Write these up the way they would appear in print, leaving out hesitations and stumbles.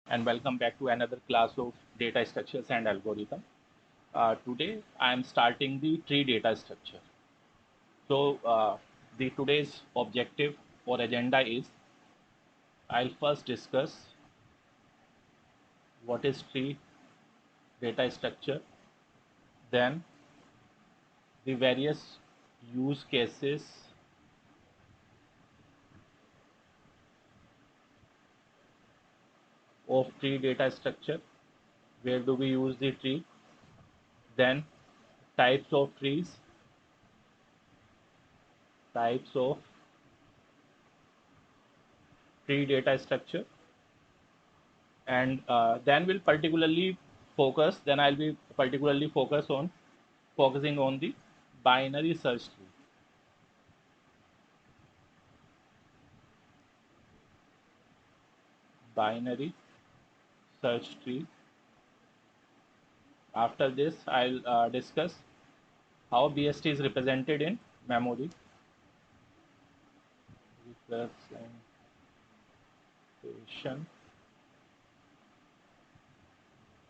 and welcome back to another class of data structures and algorithm. Today I am starting the tree data structure. The today's objective or agenda is I'll first discuss what is tree data structure, then the various use cases of tree data structure, where do we use the tree, then types of trees, types of tree data structure, and then we'll particularly focus then I'll be particularly focusing on the binary search tree. Binary search tree. After this I'll discuss how BST is represented in memory representation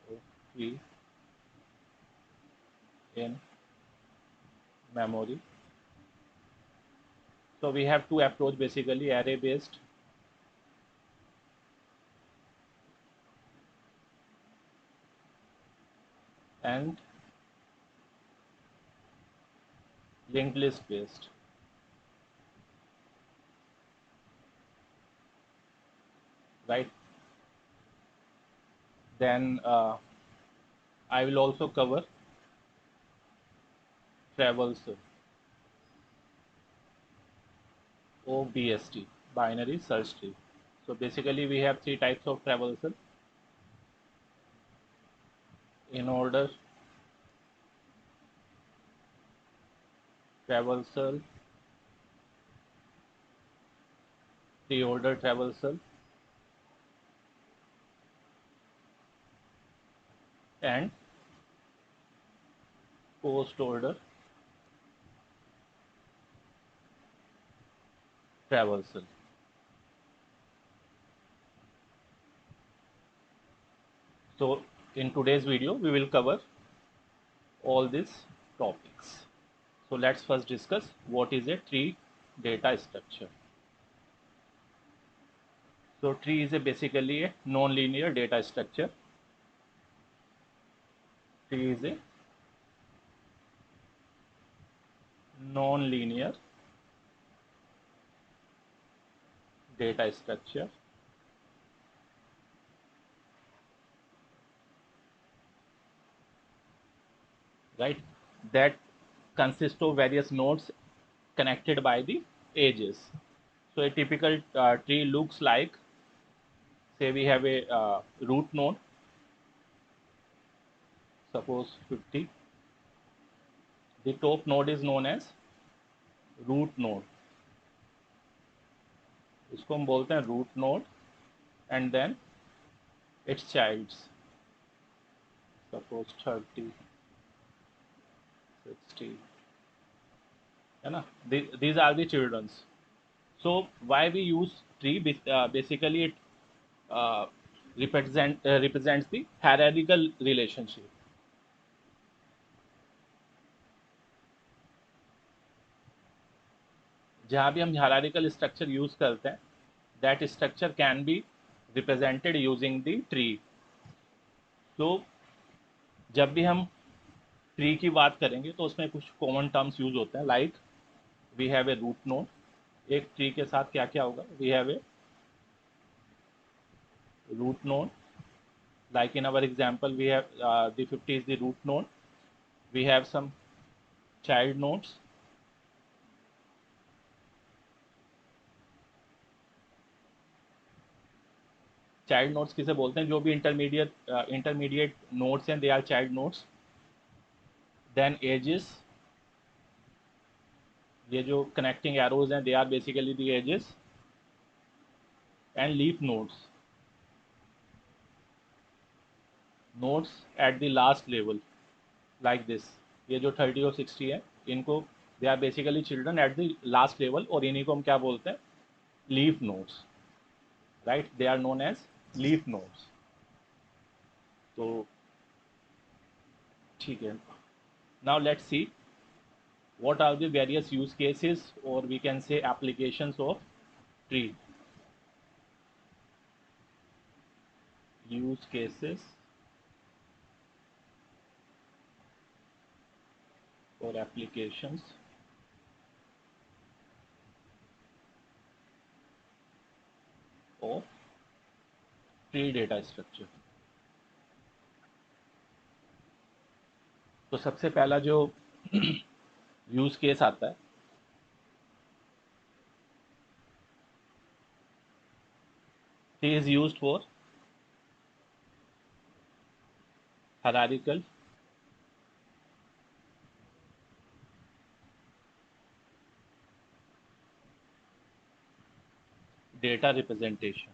of tree in memory. So we have two approach, basically array based and linked list based. Right. Then I will also cover traversal of BST, binary search tree. So basically we have three types of traversal. In order, traversal, pre-order traversal, and post-order traversal. So in today's video, we will cover all these topics. So let's first discuss what is a tree data structure. So tree is basically a non-linear data structure. Tree is a non-linear data structure. Right, that consists of various nodes connected by the edges. So a typical tree looks like, say we have a root node, suppose 50. The top node is known as root node, इसको हम बोलते हैं root node, and then its childs, suppose 30, 60, है ना? These are the children's. So why we use tree? Basically it represents the hierarchical relationship. जहाँ भी हम hierarchical structure use करते हैं, that structure can be represented using the tree. So जब भी हम ट्री की बात करेंगे तो उसमें कुछ कॉमन टर्म्स यूज होते हैं, like we have a root node. एक ट्री के साथ क्या क्या होगा? We have a root node, like in our example we have the 50 is the root node. We have some child nodes. Child nodes किसे बोलते हैं? जो भी इंटरमीडिएट नोड्स हैं, they are child nodes. Then edges, ये जो connecting arrows हैं, they are basically the edges. And leaf nodes, nodes at the last level, like this. ये जो 30 और 60 है, इनको they are basically children at the last level, और इन्हीं को हम क्या बोलते हैं? Leaf nodes. Right, they are known as leaf nodes. तो ठीक है, now let's see what are the various use cases, or we can say applications of tree. Use cases or applications of tree data structure. तो सबसे पहला जो use case आता है, tree is used for hierarchical data representation.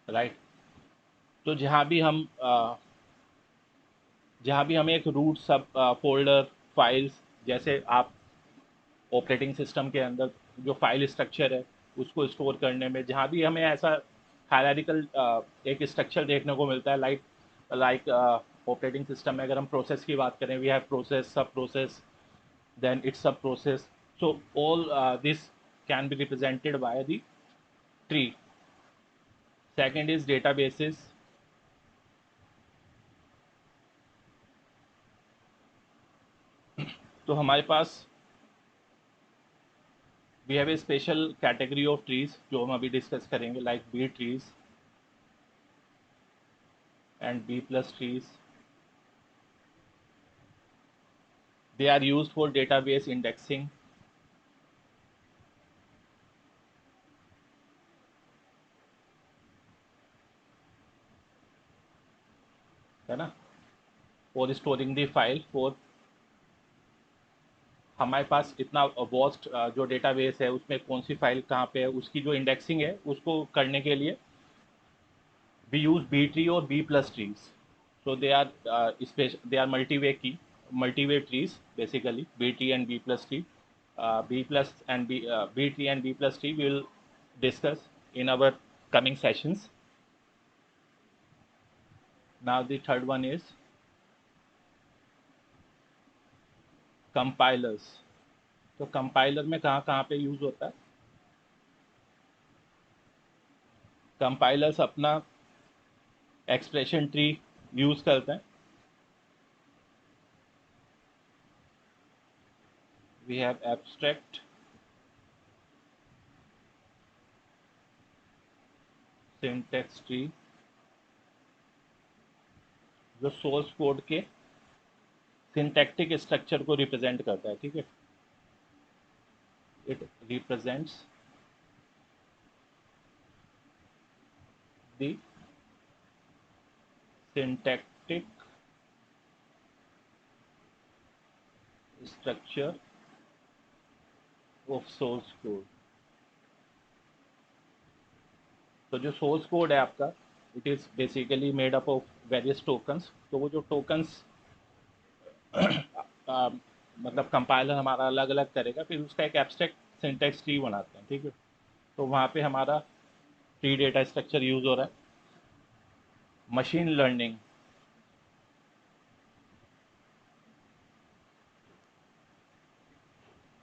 Right, तो जहाँ भी हमें एक रूट सब फोल्डर फाइल्स, जैसे आप ऑपरेटिंग सिस्टम के अंदर जो फाइल स्ट्रक्चर है उसको स्टोर करने में, जहाँ भी हमें ऐसा हायरार्किकल एक स्ट्रक्चर देखने को मिलता है, लाइक ऑपरेटिंग सिस्टम में अगर हम प्रोसेस की बात करें, वी हैव प्रोसेस, सब process, then its sub process. So all this can be represented by the tree. Second is databases. तो हमारे पास we have a special category of trees जो हम अभी डिस्कस करेंगे, like B trees and B plus trees. They are used for database indexing. है ना, for storing the file, for हमारे पास इतना वॉस्ट जो डेटाबेस है उसमें कौन सी फाइल कहाँ पे है, उसकी जो इंडेक्सिंग है उसको करने के लिए we use B tree or B plus trees. So they are multi-way trees basically, B tree and B plus tree. B tree and B plus tree we will discuss in our coming sessions. Now the third one is compilers. तो compiler में कहाँ कहाँ पे use होता है? Compilers अपना expression tree use करते हैं. We have abstract, syntax tree जो सोर्स कोड के सिंटैक्टिक स्ट्रक्चर को रिप्रेजेंट करता है. ठीक है, it represents the syntactic structure of source code. तो जो सोर्स कोड है आपका, it is basically made up of various tokens. तो वो जो टोकन्स मतलब कंपाइलर हमारा अलग अलग करेगा, फिर उसका एक एब्स्ट्रैक्ट सिंटैक्स ट्री बनाते हैं. ठीक है, तो वहाँ पे हमारा ट्री डेटा स्ट्रक्चर यूज हो रहा है. Machine learning,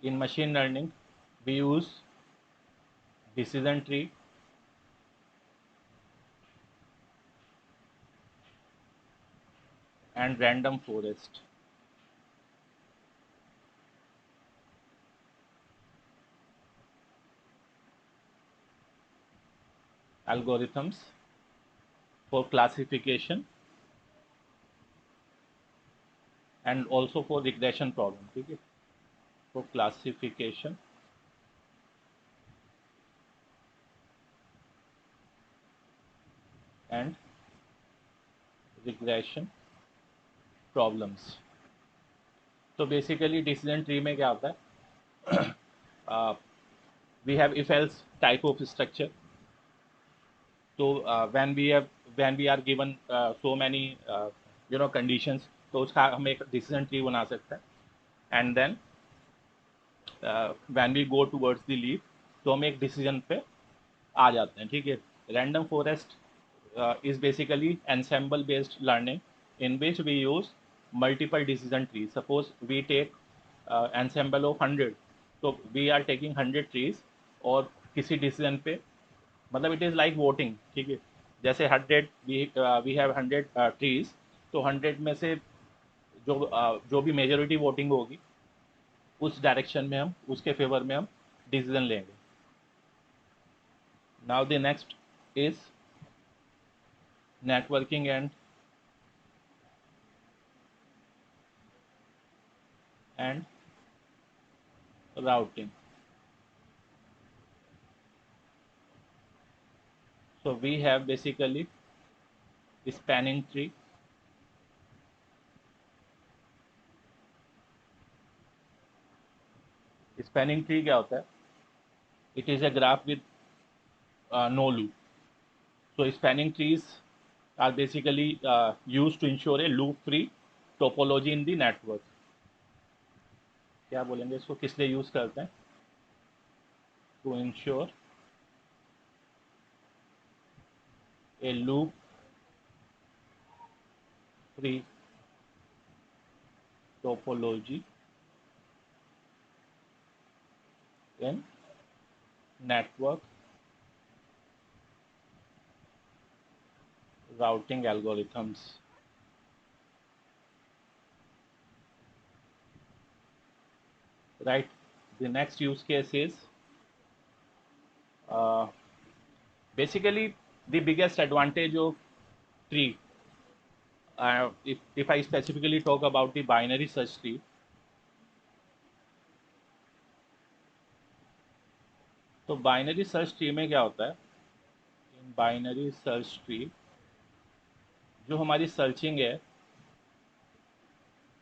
in machine learning we use decision tree, and random forest. Algorithms for classification and also for regression problem. ठीक है, for classification and regression problems. तो बेसिकली डिसीजन ट्री में क्या होता है, we have if else type of structure. तो when we are given so many conditions, तो उसका हम एक डिसीजन ट्री बना सकते हैं. And then when we go towards the leaf, तो हम एक डिसीजन पे आ जाते हैं, ठीक है। Random forest is basically ensemble based learning in which we use multiple decision trees. Suppose we take ensemble of 100, so we are taking 100 trees और किसी डिसीजन पे, मतलब इट इज़ लाइक वोटिंग, ठीक है। जैसे 100 वी हैव 100 ट्रीज, तो 100 में से जो भी मेजोरिटी वोटिंग होगी उस डायरेक्शन में हम, उसके फेवर में हम डिसीजन लेंगे। Now the next is networking and routing. So we have basically spanning tree. Spanning tree क्या होता है? It is a graph with no loop. So spanning trees are basically used to ensure a loop-free topology in the network. क्या बोलेंगे इसको, किस लिए use करते हैं? To ensure a loop-free topology in network routing algorithms. Right. The next use case is basically the biggest advantage of tree. If I specifically talk about the binary search tree, तो binary search tree में क्या होता है? In binary search tree जो हमारी searching है,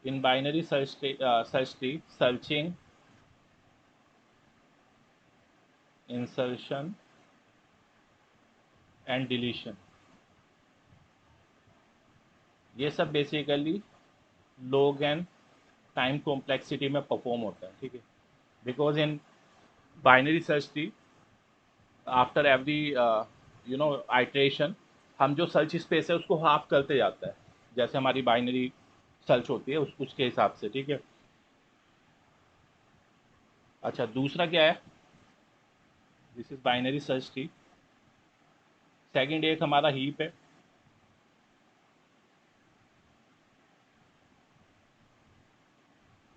in binary search tree searching, insertion and deletion, ये सब बेसिकली लोग एंड टाइम कॉम्प्लेक्सिटी में परफॉर्म होता है, ठीक है। Because in binary search tree after every iteration हम जो सर्च स्पेस है उसको हाफ करते जाता है, जैसे हमारी बाइनरी सर्च होती है उसके हिसाब से, ठीक है। अच्छा, दूसरा क्या है? This is binary search tree. Second एक हमारा हीप है,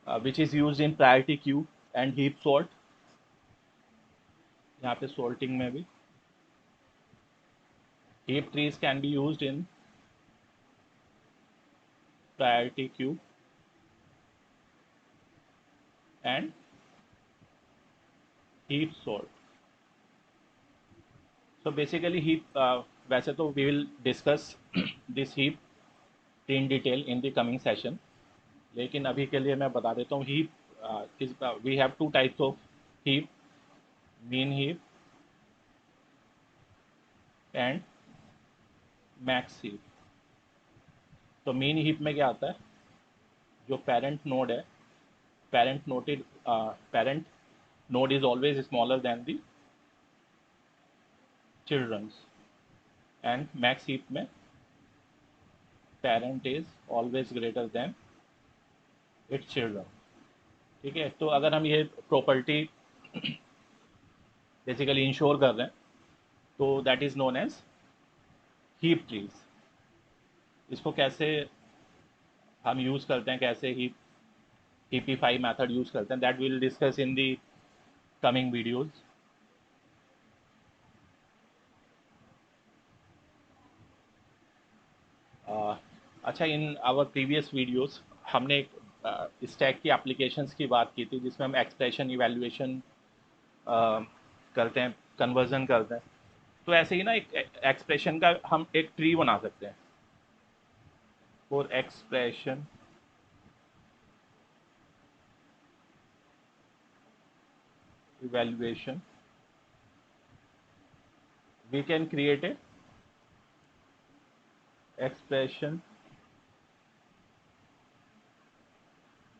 which is used in priority queue and heap sort. यहाँ पे सॉर्टिंग में भी heap trees can be used in priority queue and heap sort. So basically heap, वैसे तो we will discuss this heap in detail in the coming session, लेकिन अभी के लिए मैं बता देता हूँ heap we have two types of heap, mean heap and max heap. तो मीन हीप में क्या आता है? जो पेरेंट नोड है, parent node is always smaller than the childrens, and max heap में parent is always greater than its children, ठीक है। तो अगर हम ये प्रॉपर्टी बेसिकली इंश्योर कर रहे हैं तो that is known as heap trees. इसको कैसे हम यूज करते हैं, कैसे हीपीफाई मेथड यूज करते हैं, that will discuss in the coming videos. अच्छा, इन आवर प्रीवियस वीडियोस हमने एक स्टैक की एप्लीकेशंस की बात की थी, जिसमें हम एक्सप्रेशन इवैल्यूएशन करते हैं, कन्वर्जन करते हैं। तो ऐसे ही ना एक एक्सप्रेशन का हम एक ट्री बना सकते हैं। For expression evaluation we can create a expression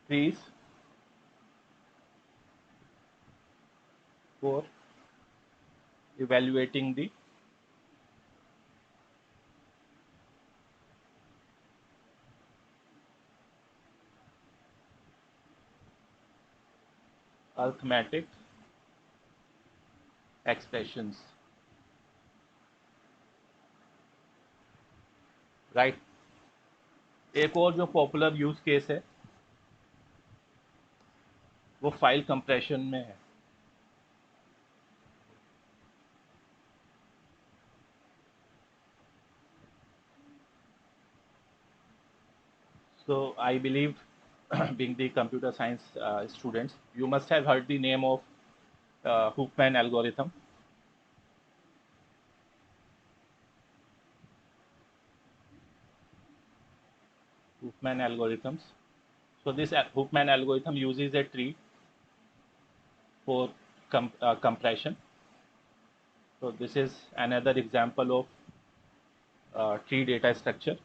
trees for evaluating the arithmetic expressions, right. एक और जो पॉपुलर यूज केस है वो फाइल कंप्रेशन में है। So I believe, being the computer science students, you must have heard the name of Hoopman algorithm. Hoopman algorithms. So this Hoopman algorithm uses a tree for compression. So this is another example of tree data structure,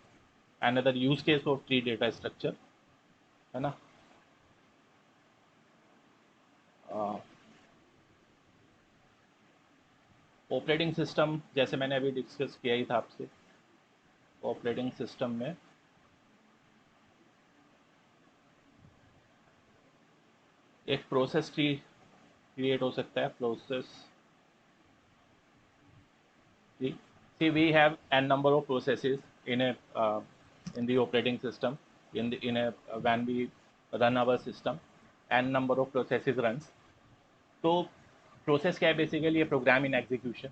another use case of tree data structure, है ना। Operating system जैसे मैंने अभी डिस्कस किया ही था आपसे, operating system में एक प्रोसेस ट्री क्रिएट हो सकता है। Process tree, see we have n number of processes in a in the operating system, in a when we run our system, n number of processes runs. तो process क्या है basically, ये program in execution.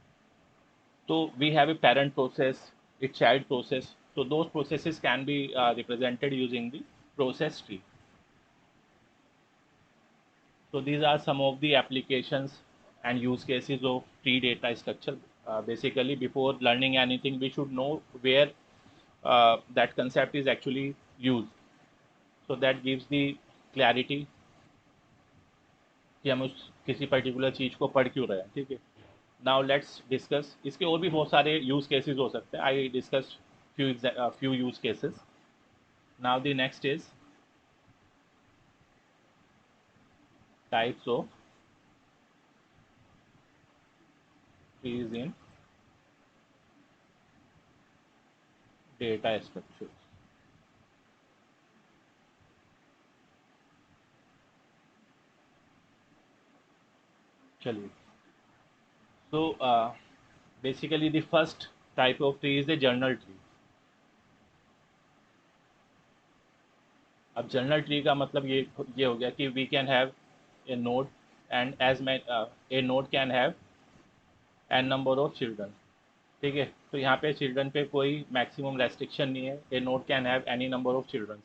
तो we have a parent process, a child process, so those processes can be represented using the process tree. So these are some of the applications and use cases of tree data structure. Basically, before learning anything, we should know where that concept is actually used. So that gives the clarity कि हम उस किसी particular चीज़ को पढ़ क्यों रहे हैं, ठीक है। नाउ लेट्स डिस्कस, इसके और भी बहुत सारे यूज केसेस हो सकते हैं। I discuss few use cases. Now the next is types of trees in data structures. चलिए, so basically the first type of tree is the journal tree. अब जर्नल ट्री का मतलब ये हो गया कि we can have a node, and as may a node can have n number of children, ठीक है। तो यहाँ पे चिल्ड्रन पे कोई मैक्सिमम रेस्ट्रिक्शन नहीं है। A node can have any number of children.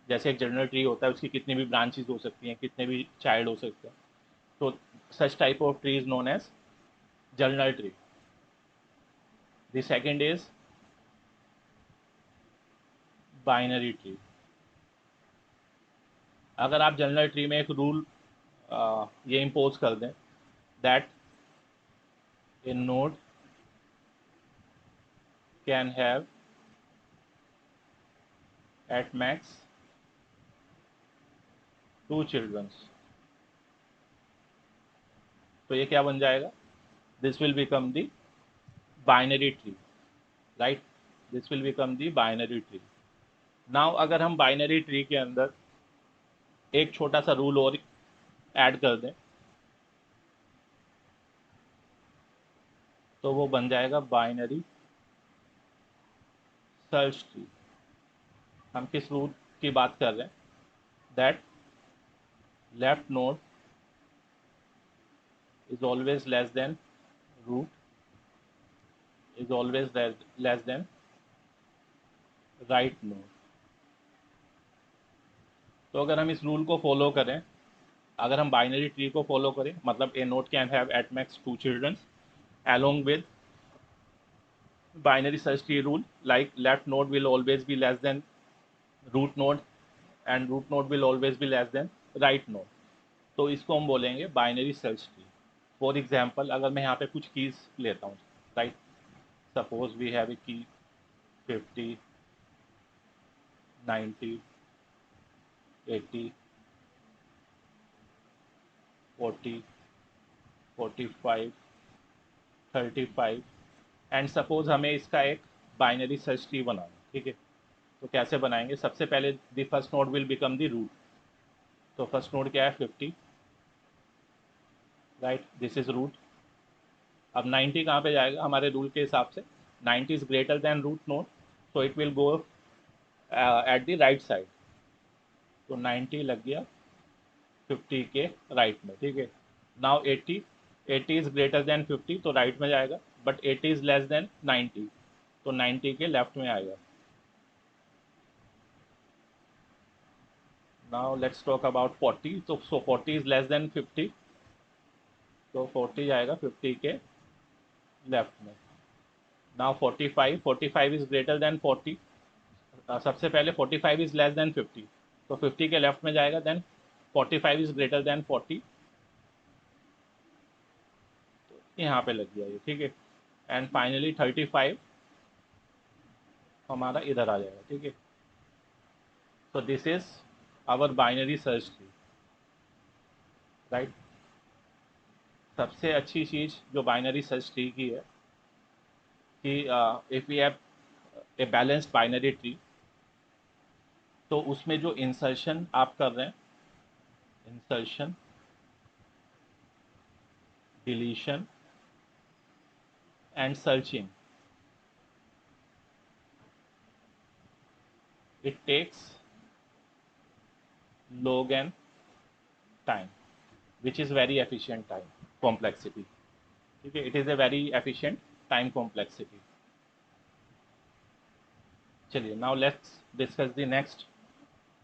जैसे एक जनरल ट्री होता है, उसकी कितनी भी ब्रांचेस हो सकती हैं, कितने भी चाइल्ड हो सकते हैं। तो such type of tree is known as general tree. The second is binary tree. अगर आप जनरल ट्री में एक रूल ये इम्पोज कर दें that a node can have at max 2 childrens, तो ये क्या बन जाएगा, this will become the binary tree, right. This will become the binary tree. Now अगर हम बाइनरी ट्री के अंदर एक छोटा सा रूल और ऐड कर दें तो वो बन जाएगा बाइनरी सर्च ट्री। हम किस रूल की बात कर रहे हैं, that left node is always less than root is always less than right node. तो अगर हम इस रूल को फॉलो करें, अगर हम बाइनरी ट्री को फॉलो करें, मतलब a node can have at max 2 children along with binary search tree rule, like left node will always be less than root node and root node will always be less than right node। तो इसको हम बोलेंगे binary search tree. For example, अगर मैं यहाँ पे कुछ keys लेता हूँ, right, suppose we have a key 50, 90, 80, 40, 45, 35 and suppose हमें इसका एक बाइनरी सर्च ट्री बनाना है, ठीक है। तो कैसे बनाएंगे? सबसे पहले the first node will become the root. तो फर्स्ट नोड क्या है? 50, राइट, दिस इज रूट। अब 90 कहाँ पे जाएगा हमारे रूल के हिसाब से? 90 is greater than root node, so it will go at the right side. तो 90 लग गया 50 के राइट में, ठीक है। नाउ 80, 80 इज ग्रेटर देन 50, तो राइट में जाएगा, बट 80 इज लेस देन 90, तो 90 के लेफ्ट में आएगा। Now let's talk about 40। तो 40 इज लेस देन 50, तो 40 जाएगा 50 के लेफ्ट में। Now 45, 45 is greater then 40। सबसे पहले 45 इज लेस देन 50, तो 50 के लेफ्ट में जाएगा, देन 45 इज ग्रेटर देन 40, यहाँ पे लग गया ये, ठीक है। एंड फाइनली 35 हमारा इधर आ जाएगा, ठीक है। तो this is our binary search tree, right. सबसे अच्छी चीज़ जो बाइनरी सर्च ट्री की है कि if we have a balanced binary tree, तो उसमें जो इंसर्शन आप कर रहे हैं, insertion, deletion and searching, it takes log n time, which is very efficient time complexity, ठीक है। it is a very efficient time complexity। चलिए, now let's discuss the next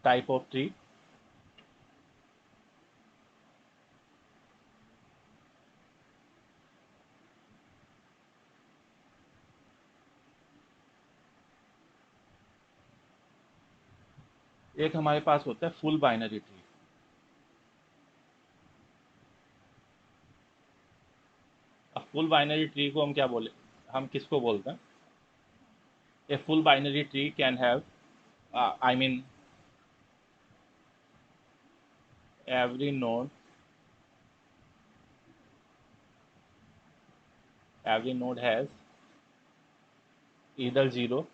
type of tree। एक हमारे पास होता है फुल बाइनरी ट्री। अब full binary tree को हम क्या बोले, हम किसको बोलते हैं? A full binary tree can have, I mean every node, every node has either zero,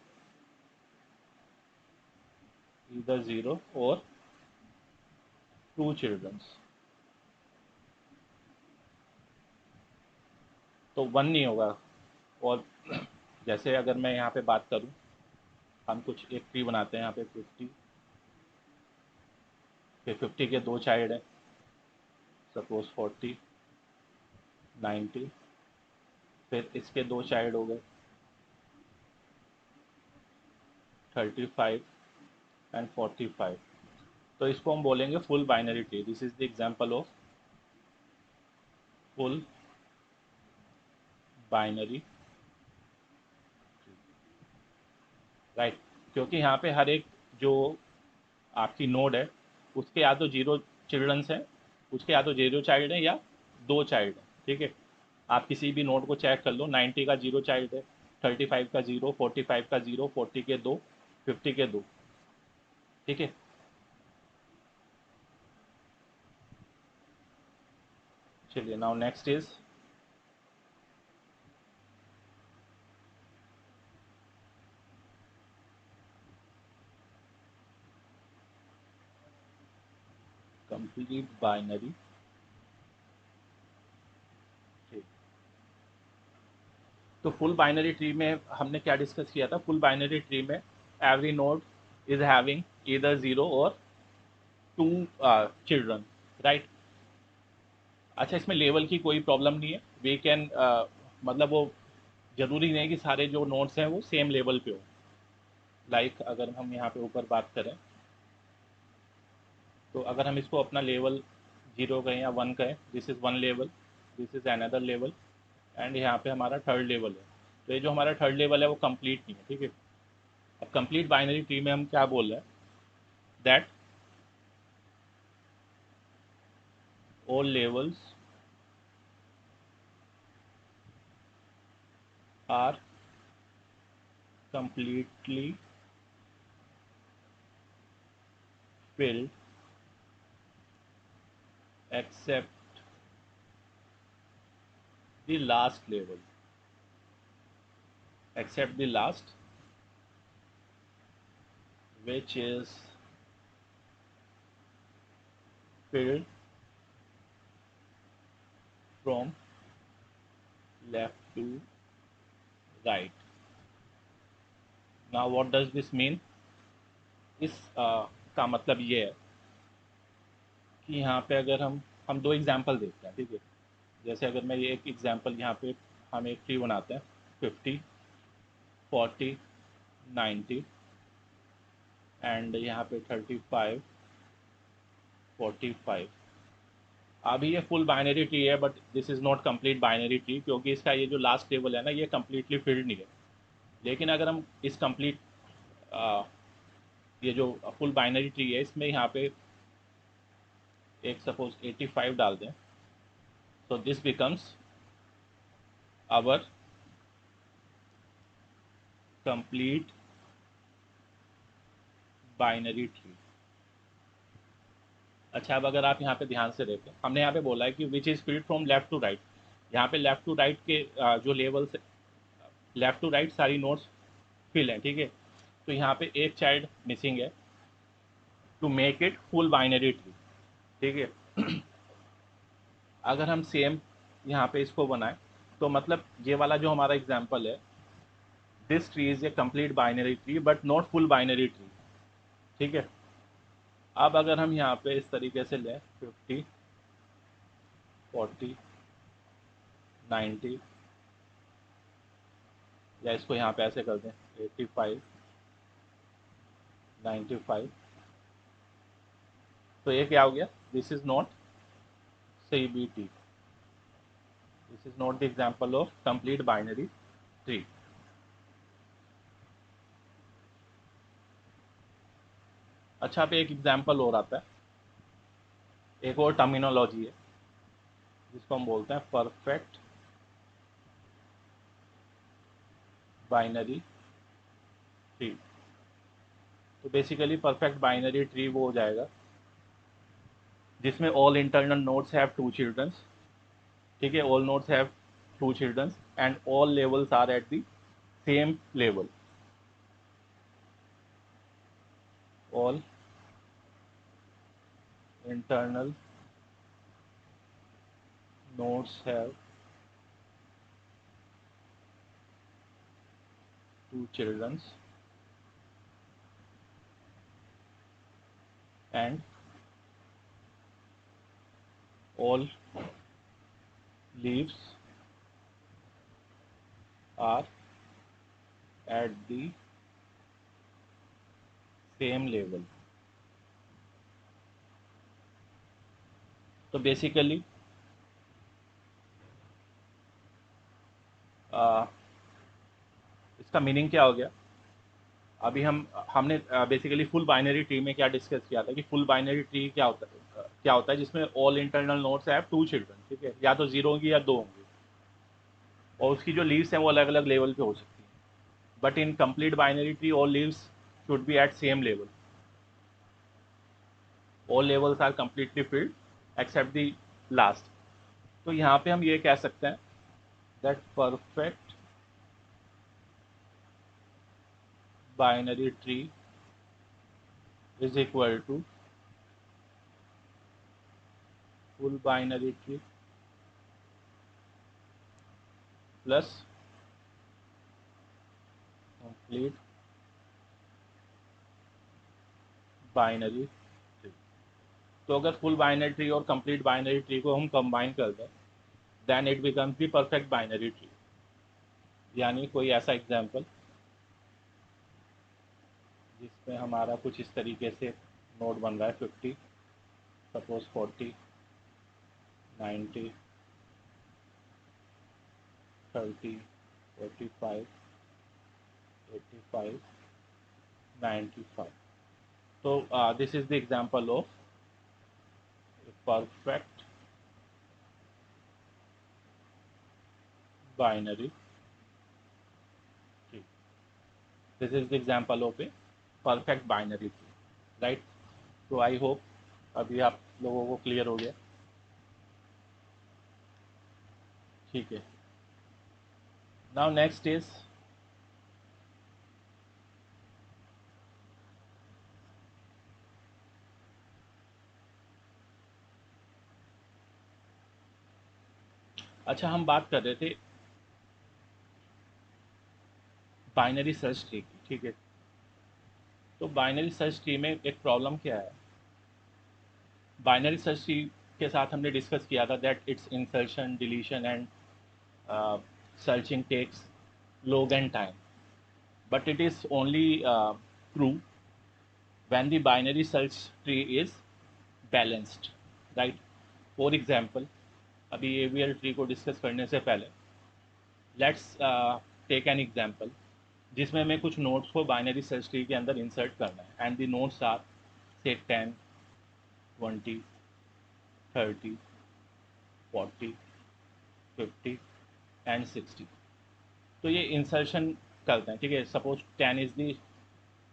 either zero or two children। तो वन नहीं होगा। और जैसे अगर मैं यहाँ पे बात करूँ, हम कुछ एक ट्री बनाते हैं यहाँ पे 50, फिर 50 के दो चाइल्ड हैं, सपोज 40, 90, फिर इसके दो चाइल्ड हो गए 35 एंड 45। तो इसको हम बोलेंगे full binary tree. This is the example of full binary, right. क्योंकि यहाँ पे हर एक जो आपकी नोड है, उसके या तो जीरो चिल्ड्रंस हैं, उसके या तो जीरो चाइल्ड है या दो चाइल्ड है, ठीक है। आप किसी भी नोड को चेक कर लो, 90 का जीरो चाइल्ड है, 35 का जीरो, 45 का जीरो, 40 के दो, 50 के दो, ठीक है। चलिए, now next is complete binary tree. तो फुल बाइनरी ट्री में हमने क्या डिस्कस किया था? फुल बाइनरी ट्री में every node is having either zero और टू चिल्ड्रन, राइट। अच्छा, इसमें लेवल की कोई प्रॉब्लम नहीं है। वी कैन, मतलब वो जरूरी नहीं है कि सारे जो नोट्स हैं वो सेम लेवल पे हो। लाइक अगर हम यहाँ पे ऊपर बात करें, तो अगर हम इसको अपना लेवल जीरो कहें या वन कहें, this is one level, this is another level, and यहाँ पे हमारा थर्ड लेवल है। तो ये जो हमारा थर्ड लेवल है वो कंप्लीट नहीं है, ठीक है। अब कंप्लीट बाइनरी ट्री में हम क्या बोल रहे हैं? That all levels are completely filled except the last level, except the last, which is filled from left to right. Now what does this mean? इस का मतलब ये है कि यहाँ पे अगर हम दो एग्जांपल देखते हैं, ठीक है। जैसे अगर मैं ये एक एग्जांपल यहाँ पे हम एक ट्री बनाते हैं 50, 40, 90 एंड यहाँ पे 35, 45। अभी ये फुल बाइनरी ट्री है, but this is not complete binary tree, क्योंकि इसका ये जो लास्ट टेबल है ना, ये कम्प्लीटली फिल्ड नहीं है। लेकिन अगर हम इस कंप्लीट ये जो फुल बाइनरी ट्री है, इसमें यहाँ पे एक सपोज 85 डाल दें, so this becomes our complete binary tree। अच्छा, अब अगर आप यहाँ पे ध्यान से देखें, हमने यहाँ पे बोला है कि which is filled from left to right. यहाँ पे लेफ्ट टू राइट के जो लेवल्स, लेफ्ट टू राइट सारी नोट्स फिल हैं, ठीक है। तो यहाँ पे एक चाइल्ड मिसिंग है to make it full binary tree, ठीक है। अगर हम सेम यहाँ पे इसको बनाएं, तो मतलब ये वाला जो हमारा एग्जाम्पल है, this tree is A complete binary tree but not full binary tree, ठीक है। अब अगर हम यहाँ पे इस तरीके से लें 50, 40, 90, या इसको यहाँ पे ऐसे कर दें 85, 95, तो ये क्या हो गया? This is not CBT, this is not the example of complete binary tree. अच्छा, पे एक एग्जाम्पल और आता है, एक और टर्मिनोलॉजी है जिसको हम बोलते हैं परफेक्ट बाइनरी ट्री। तो बेसिकली परफेक्ट बाइनरी ट्री वो हो जाएगा जिसमें all internal nodes have two childrens, ठीक है। All nodes have two childrens and all levels are at the same level. All internal nodes have two children and all leaves are at the same level। तो basically इसका meaning क्या हो गया? अभी हमने basically full binary tree में क्या discuss किया था कि फुल बाइनरी ट्री क्या होता है जिसमें all internal nodes have two children, ठीक है। या तो जीरो होंगी या दो होंगी, और उसकी जो लीव्स हैं वो अलग अलग लेवल पे हो सकती हैं। But in complete binary tree all leaves should be at same level, all levels are completely filled except the last. तो यहाँ पे हम ये कह सकते हैं that perfect binary tree is equal to full binary tree plus complete binary tree. तो अगर फुल बाइनरी ट्री और कंप्लीट बाइनरी ट्री को हम कंबाइन कर दें, then it becomes the perfect binary tree. यानी कोई ऐसा एग्जांपल जिसमें हमारा कुछ इस तरीके से नोड बन रहा है 50, सपोज 40, 90, 30, 45, 85, 95। तो this is the example of perfect binary tree. This is the example of a perfect binary tree, right. तो आई होप अभी आप लोगों को क्लियर हो गया। ठीक है. Now next is अच्छा, हम बात कर रहे थे बाइनरी सर्च ट्री की. ठीक है. तो बाइनरी सर्च ट्री में एक प्रॉब्लम क्या है. बाइनरी सर्च ट्री के साथ हमने डिस्कस किया था that it's insertion, deletion and searching takes log n time, but it is only true when the binary search tree is balanced, right? For example, अभी AVL tree को discuss करने से पहले लेट्स टेक एन एग्जांपल जिसमें हमें कुछ notes को binary search tree के अंदर इंसर्ट करना है एंड द नोट्स आर से 10, 20, 30, 40, 50 एंड 60. तो ये इंसर्शन करते हैं. ठीक है. Suppose 10 is the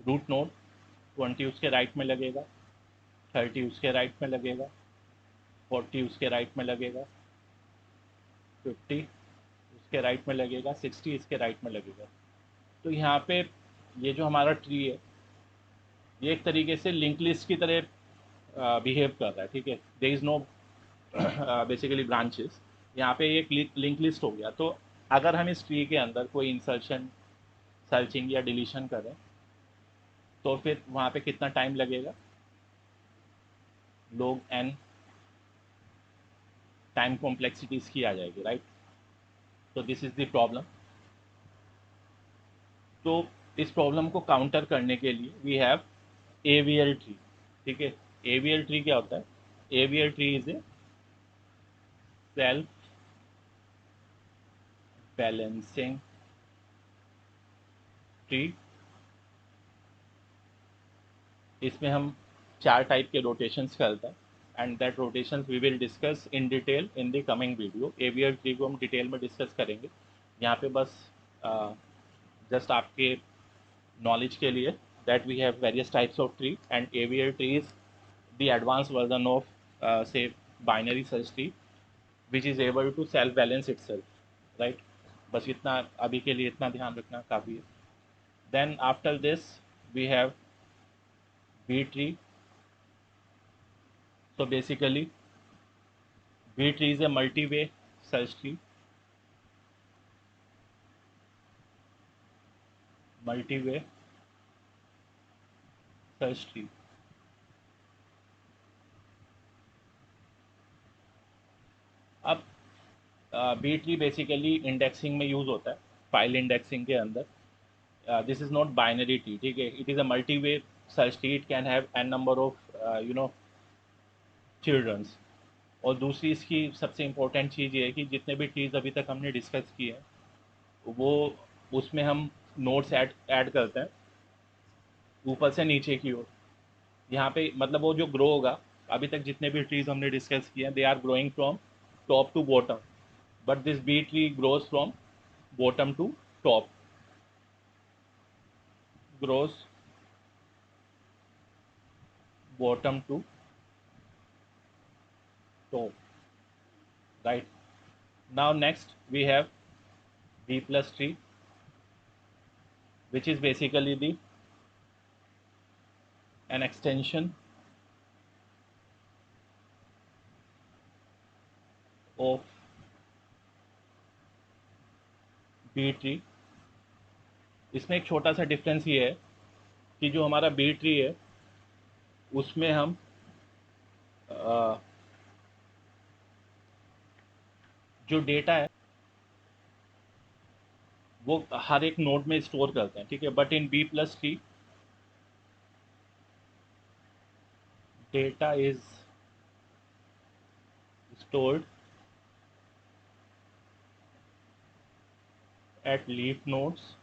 root node, 20 उसके राइट में लगेगा, 30 उसके राइट में लगेगा, 40 उसके राइट में लगेगा, 50 उसके राइट में लगेगा, 60 इसके राइट में लगेगा. तो यहाँ पे ये जो हमारा ट्री है ये एक तरीके से लिंक लिस्ट की तरह बिहेव कर रहा है. ठीक है. There is no basically branches. यहाँ पे एक लिंक लिस्ट हो गया. तो अगर हम इस ट्री के अंदर कोई इंसर्शन, सर्चिंग या डिलीशन करें तो फिर वहाँ पे कितना टाइम लगेगा. लोग एन टाइम कॉम्प्लेक्सिटीज की आ जाएगी, राइट. तो दिस इज द प्रॉब्लम. तो इस प्रॉब्लम को काउंटर करने के लिए वी हैव AVL ट्री. ठीक है. AVL ट्री क्या होता है. AVL tree is a self balancing tree. इसमें हम 4 टाइप के रोटेशंस करते हैं and that rotations we will discuss in detail in the coming video. AVL tree को हम डिटेल में डिस्कस करेंगे. यहाँ पे बस जस्ट आपके knowledge के लिए that we have various types of tree and AVL tree is the advanced version of say binary search tree which is able to self balance itself, right. बस इतना अभी के लिए इतना ध्यान रखना काफ़ी है. then after this we have B tree. so basically B tree is a multi-way search tree. multi-way search tree. अब बी ट्री बेसिकली इंडेक्सिंग में यूज़ होता है, फाइल इंडेक्सिंग के अंदर. This is not binary tree. ठीक है. It is a multi way search tree. It can have n number of childrens. और दूसरी इसकी सबसे इम्पोर्टेंट चीज़ ये है कि जितने भी ट्रीज अभी तक हमने डिस्कस किए हैं वो उसमें हम नोट्स ऐड करते हैं ऊपर से नीचे की ओर. यहाँ पे मतलब वो जो ग्रो होगा, अभी तक जितने भी ट्रीज हमने डिस्कस किए हैं they are growing from top to bottom, but this B tree grows from bottom to top. Grows bottom to top, right. Now next we have B plus tree, which is basically the an extension of B tree. इसमें एक छोटा सा difference ये है कि जो हमारा B tree है उसमें हम जो डेटा है वो हर एक नोड में स्टोर करते हैं. ठीक है. But in B plus tree data is stored at leaf nodes.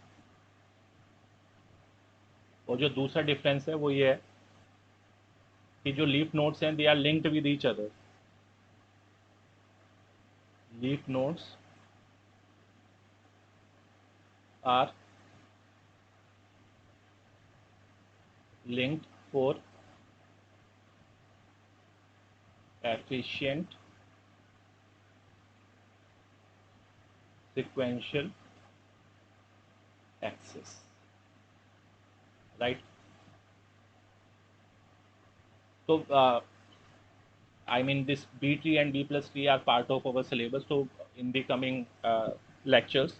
और जो दूसरा डिफरेंस है वो ये है कि जो लीफ नोड्स हैं they are linked with each other. Leaf nodes are linked for efficient sequential access, right? So I mean, this B tree and B plus tree are part of our syllabus. So in the coming lectures,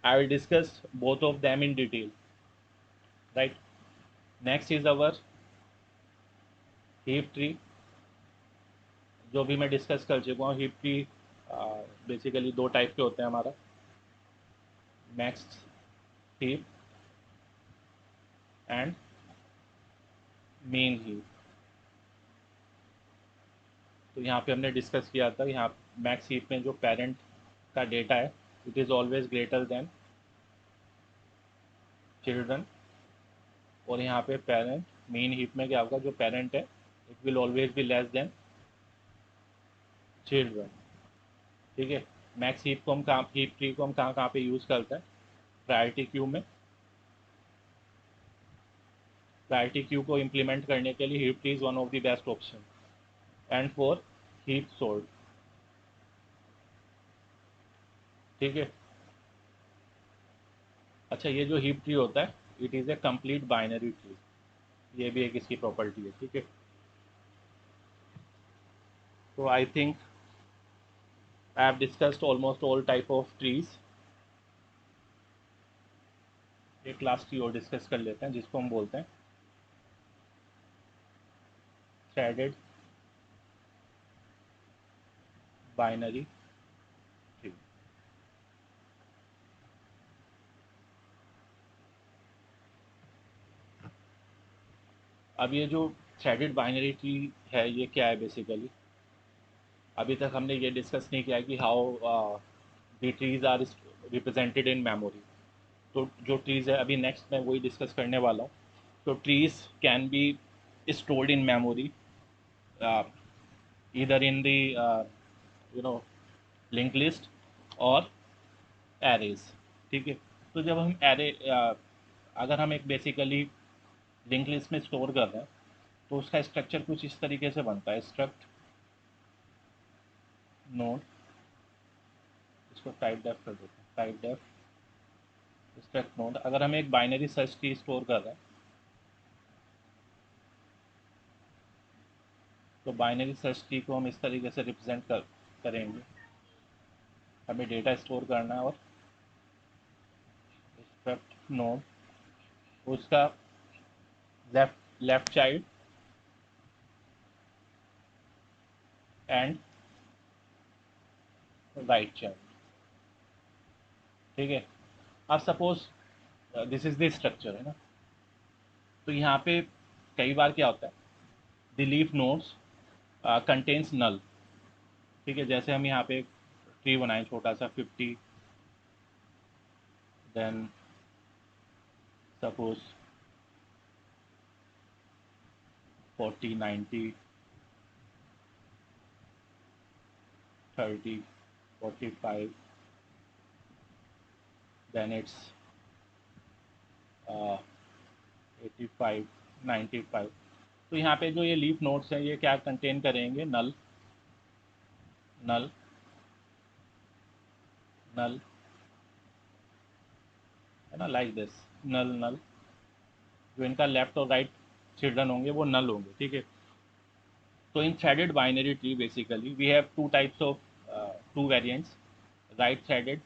I will discuss both of them in detail, right? Next is our heap tree, जो भी मैं discuss कर चुका हूँ. Heap tree basically दो type के होते हैं हमारा, max heap and main heap. तो यहाँ पे हमने डिस्कस किया था, यहाँ मैक्स हीप में जो पेरेंट का डेटा है it is always greater then children, और यहाँ पे पेरेंट मेन हीप में क्या होगा, जो पेरेंट है it will always be less than children. ठीक है. मैक्स हीप को हम कहाँ, हीप ट्री को हम कहाँ कहाँ पे यूज़ करते हैं, प्रायोरिटी क्यू में. प्रायोरिटी क्यू को इम्प्लीमेंट करने के लिए heap tree is one of the best option, and for heap sort. ठीक है. अच्छा, ये जो हीप ट्री होता है it is a complete binary tree, ये भी एक इसकी प्रॉपर्टी है. ठीक है. तो I think I have discussed almost all type of trees. एक लास्ट ट्री और डिस्कस कर लेते हैं जिसको हम बोलते हैं थ्रेडेड बाइनरी ट्री. अब ये जो थ्रेडेड बाइनरी ट्री है ये क्या है बेसिकली, अभी तक हमने ये डिस्कस नहीं किया कि how the trees are represented in memory. तो जो ट्रीज है अभी नेक्स्ट मैं वही डिस्कस करने वाला हूँ. तो trees can B stored in memory, uh, either in the you know linked list or arrays. ठीक है. तो जब हम एरे अगर हम एक बेसिकली लिंक लिस्ट में स्टोर कर रहे हैं तो उसका स्ट्रक्चर कुछ इस तरीके से बनता है, स्ट्रक्ट नोड, इसको टाइप डेफ कर देते हैं, टाइप डेफ स्ट्रक्ट नोड. अगर हम एक बाइनरी सर्च की स्टोर कर रहे हैं तो बाइनरी सर्च की को हम इस तरीके से रिप्रेजेंट करेंगे. हमें डेटा स्टोर करना है और स्ट्रक्ट नोड उसका left child and right child. ठीक है. अब suppose this is the structure है ना, तो यहाँ पे कई बार क्या होता है, द लीफ नोड्स कंटेन्स नल. ठीक है. जैसे हम यहाँ पे एक ट्री बनाएं छोटा सा 50, देन सपोज 40, 90, 30, 45, then it's 85, 95. तो यहाँ पे जो ये लीफ नोड्स हैं ये क्या कंटेन करेंगे, नल, नल, नल, है ना, लाइक दिस, नल नल. जो इनका लेफ्ट और राइट चिल्ड्रन होंगे वो नल होंगे. ठीक है. So in threaded binary tree, basically, we have two types of two variants, right threaded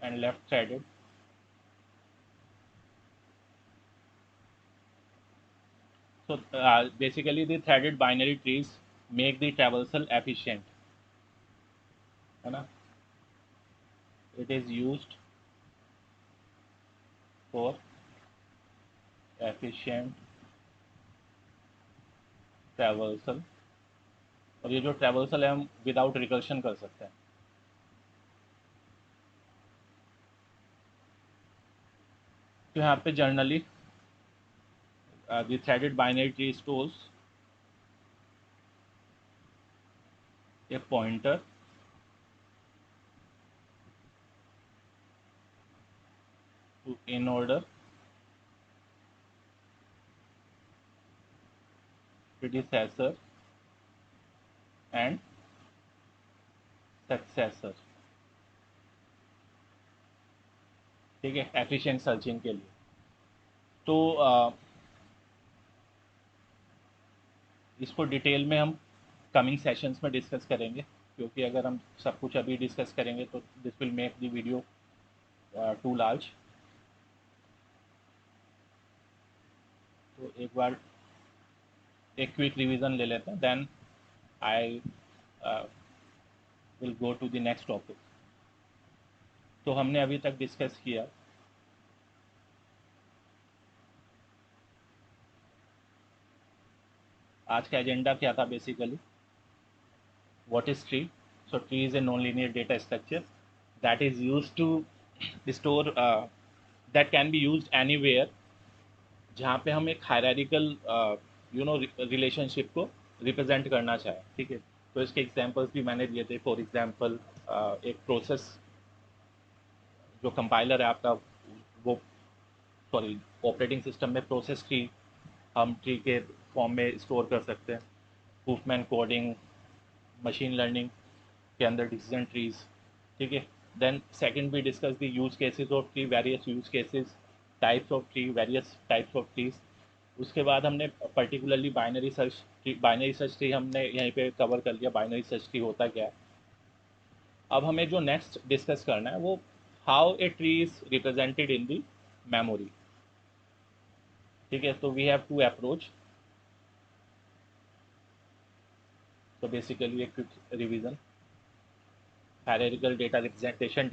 and left threaded. So basically, the threaded binary trees make the traversal efficient. है ना? It is used for efficient traversal. और ये जो traversal है हम without recursion कर सकते हैं. तो यहाँ पे generally the threaded binary tree stores a pointer to in order, predecessor and successor, ठीक है, एफिशिएंट सर्चिंग के लिए। तो इसको डिटेल में हम कमिंग सेशंस में डिस्कस करेंगे, क्योंकि अगर हम सब कुछ अभी डिस्कस करेंगे तो this will make the video too large. तो एक बार एक क्विक रिवीजन ले लेते हैं, then I will go to the next topic. तो हमने अभी तक डिस्कस किया आज का एजेंडा क्या था basically, what is tree? So tree is a non-linear data structure that is used to store that can be used anywhere जहाँ पे हम एक हायरार्किकल रिलेशनशिप को रिप्रेजेंट करना चाहें, ठीक है। तो इसके एग्जांपल्स भी मैंने दिए थे। फॉर एग्जांपल एक प्रोसेस जो कंपाइलर है आपका, वो सॉरी ऑपरेटिंग सिस्टम में प्रोसेस ट्री हम ट्री के फॉर्म में स्टोर कर सकते हैं। हुफमैन कोडिंग, मशीन लर्निंग के अंदर डिसीजन ट्रीज, ठीक है। Then second we discuss the use cases of tree, various use cases, types of tree, various types of trees. उसके बाद हमने पर्टिकुलरली बाइनरी सर्च ट्री हमने यहीं पे कवर कर लिया, बाइनरी सर्च ट्री होता क्या है। अब हमें जो नेक्स्ट डिस्कस करना है वो how a tree is represented in the memory, ठीक है। तो वी हैव टू अप्रोच। तो बेसिकली एक quick revision, hierarchical data representation,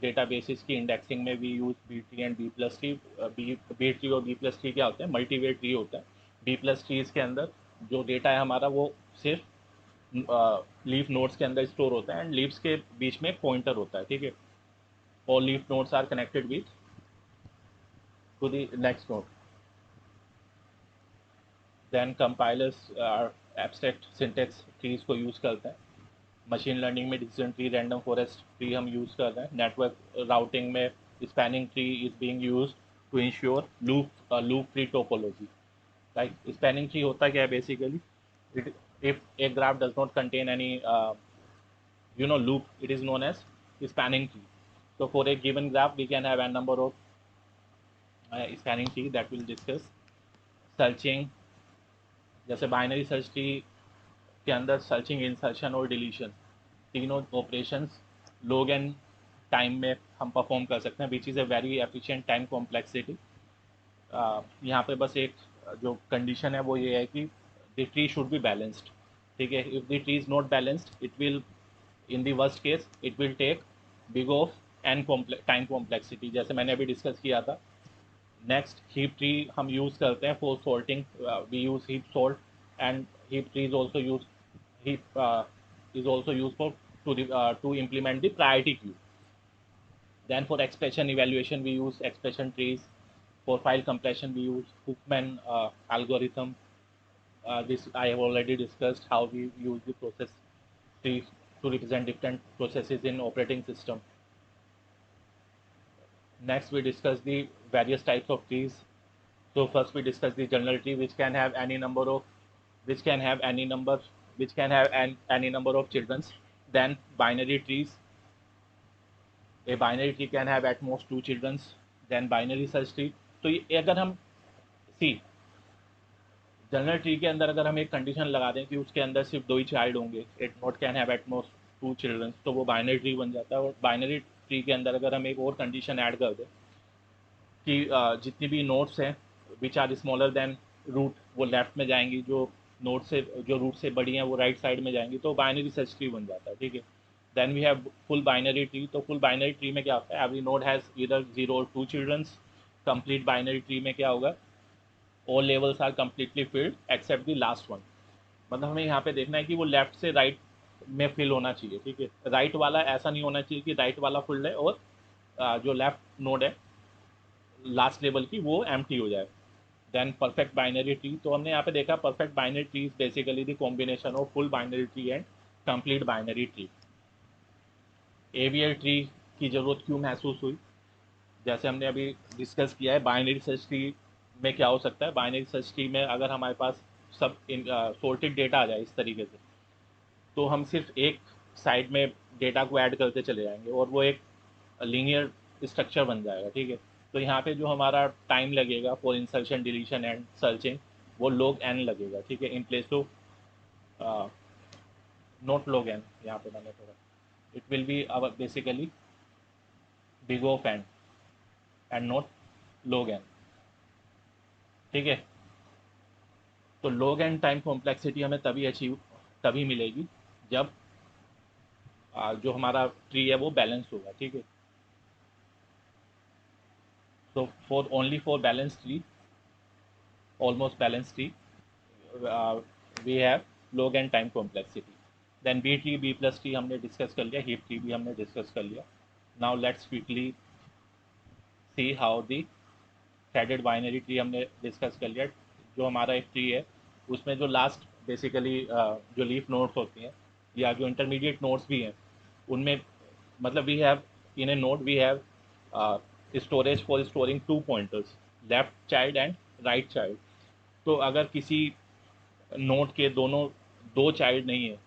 databases की इंडेक्सिंग में we use B tree and B plus tree. B tree और बी प्लस ट्री क्या होते हैं, मल्टीवे ट्री होता है। बी प्लस ट्रीज के अंदर जो डेटा है हमारा वो सिर्फ लीफ नोड्स के अंदर स्टोर होता है, एंड लीव्स के बीच में एक पॉइंटर होता है, ठीक है। All leaf nodes are connected with to the next node. Then compilers abstract syntax trees को यूज़ करते हैं। मशीन लर्निंग में decision tree, random forest tree हम यूज़ कर रहे हैं। नेटवर्क राउटिंग में spanning tree is being used to ensure loop tree topology. Like spanning tree होता क्या है basically, if a graph does not contain any loop, it is known as spanning tree. So for a given graph we can have a number of spanning tree that we'll discuss. Searching, जैसे binary search tree के अंदर searching, insertion और deletion तीनों operations log and time में हम perform कर सकते हैं, which is a very efficient time complexity. यहाँ पे बस एक जो कंडीशन है वो ये है कि the tree should be balanced, ठीक है। If the tree is not balanced it will, in the worst case it will take big of and time complexity, जैसे मैंने अभी डिस्कस किया था। नेक्स्ट हीप ट्री हम यूज़ करते हैं for sorting, we use heap sort, and heap tree is also use heap is also used for to implement the priority queue. Then for expression evaluation we use expression trees. For file compression we use Huffman algorithm. This I have already discussed how we use the process trees to represent different processes in operating system. Next we discuss the various types of trees. So first we discuss the general tree, which can have any number of which can have any number which can have any number of children. Then binary trees, a binary tree can have at most 2 children. Then binary search tree. तो ये अगर हम सी general tree के अंदर अगर हम एक condition लगा दें कि उसके अंदर सिर्फ 2 ही चाइल्ड होंगे, it not can have at most 2 children, तो वो बाइनरी ट्री बन जाता है। और बाइनरी ट्री के अंदर अगर हम एक और कंडीशन ऐड कर दें कि जितनी भी नोड्स हैं which are smaller than root, वो लेफ्ट में जाएंगी, जो रूट से बड़ी हैं वो राइट साइड में जाएंगी, तो बाइनरी सर्च ट्री बन जाता है, ठीक है। Then we have full binary tree. तो फुल बाइनरी ट्री में क्या होता है, एवरी नोड हैज़ ईदर 0 और 2 चिल्ड्रंस। कंप्लीट बाइनरी ट्री में क्या होगा, all levels are completely filled except the last one. मतलब हमें यहाँ पे देखना है कि वो लेफ्ट से राइट में फिल होना चाहिए, ठीक है। राइट वाला ऐसा नहीं होना चाहिए कि राइट वाला फुल है और जो लेफ्ट नोड है लास्ट लेवल की वो एम्प्टी हो जाए। Then perfect binary tree. तो हमने यहाँ पे देखा perfect binary tree is basically the combination of full binary tree and complete binary tree. AVL tree की ज़रूरत क्यों महसूस हुई, जैसे हमने अभी डिस्कस किया है बाइनरी सर्च ट्री में क्या हो सकता है। बाइनरी सर्च ट्री में अगर हमारे पास सब सॉर्टेड डेटा आ जाए इस तरीके से, तो हम सिर्फ एक साइड में डेटा को ऐड करते चले जाएंगे और वो एक लीनियर स्ट्रक्चर बन जाएगा, ठीक है। तो यहाँ पे जो हमारा टाइम लगेगा for insertion deletion and searching वो log n लगेगा, ठीक है, इन place of not log n, यहाँ पे मैंने थोड़ा, it will be our basically big of n and not log n, ठीक है। तो log n टाइम कॉम्प्लेक्सिटी हमें तभी मिलेगी जब जो हमारा ट्री है वो बैलेंस होगा, ठीक है। So for only for balanced tree, almost balanced tree, uh, we have log and time complexity. Then B tree, B plus tree हमने डिस्कस कर लिया, heap tree भी हमने डिस्कस कर लिया. Now let's quickly see how the threaded binary tree हमने discuss कर लिया. जो हमारा एक ट्री है उसमें जो लास्ट बेसिकली जो लीफ नोड्स होती हैं या जो इंटरमीडिएट नोड्स भी हैं उनमें मतलब we have in a node we have storage for storing 2 pointers, left child and right child. तो अगर किसी नोड के दो चाइल्ड नहीं है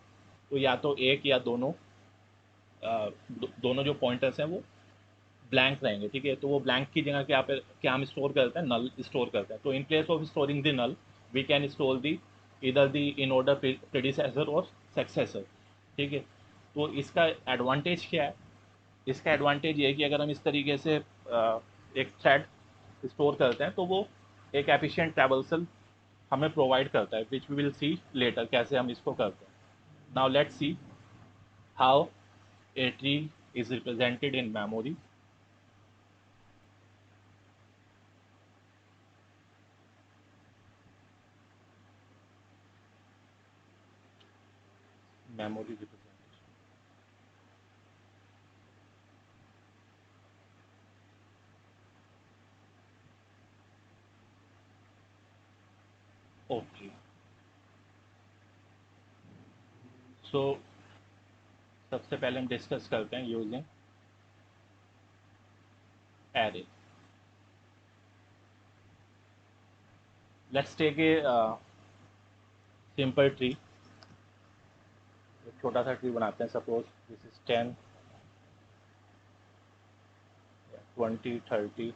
तो या तो एक या दोनों जो पॉइंटर्स हैं वो ब्लैंक रहेंगे, ठीक है। तो वो ब्लैंक की जगह क्या हम स्टोर करते हैं, नल स्टोर करते हैं. तो in place of storing the null we can store the इधर दी इन ऑर्डर प्रेडिसेसर और सक्सेसर, ठीक है। तो इसका एडवांटेज क्या है, इसका एडवांटेज ये है कि अगर हम इस तरीके से एक थ्रेड स्टोर करते हैं तो वो एक एफिशिएंट ट्रैवल्सल हमें प्रोवाइड करता है, which we will see later कैसे हम इसको करते हैं. Now let's see how a tree is represented in memory. Memory representation, okay. So सबसे पहले हम डिस्कस करते हैं using array. Let's take a simple tree. एक छोटा सा ट्री बनाते हैं, सपोज दिस इज 10, 20, 30.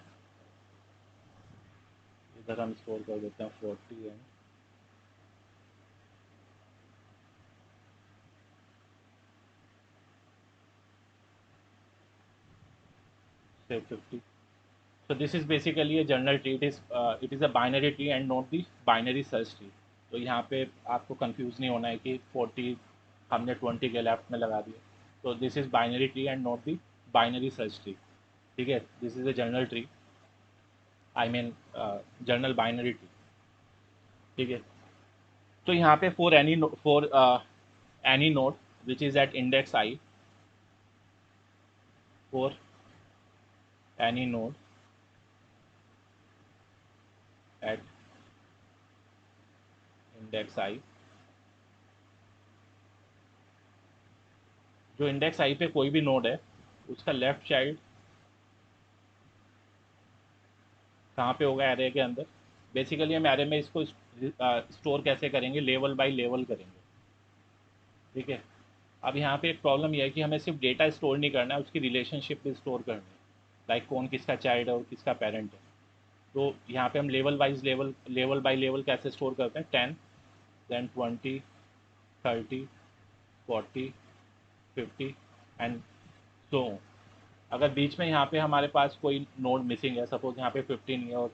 इधर हम स्टोर कर देते हैं 40 and say 50. So this is basically a general tree. It is a binary tree and not the binary search tree. तो यहाँ पे आपको कंफ्यूज नहीं होना है कि 40 हमने 20 के लेफ्ट में लगा दिया. तो this is binary tree and not the binary search tree, ठीक है. This is a general tree, I mean general binary tree, ठीक है. तो यहाँ पे for any node which is at index i, for any node at index i, जो index आई पे कोई भी नोड है उसका लेफ्ट चाइल्ड कहाँ पे होगा एरे के अंदर. बेसिकली हम एरे में इसको स्टोर कैसे करेंगे, लेवल बाय लेवल करेंगे, ठीक है. अब यहाँ पे एक प्रॉब्लम यह है कि हमें सिर्फ डेटा स्टोर नहीं करना है, उसकी रिलेशनशिप भी स्टोर करनी है, लाइक कौन किसका चाइल्ड है और किसका पेरेंट है. तो यहाँ पे हम लेवल बाय लेवल कैसे स्टोर करते हैं, 10, देन 20, 30, 40, 50 एंड सो. अगर बीच में यहाँ पे हमारे पास कोई नोड मिसिंग है, सपोज यहाँ पे 15 है, और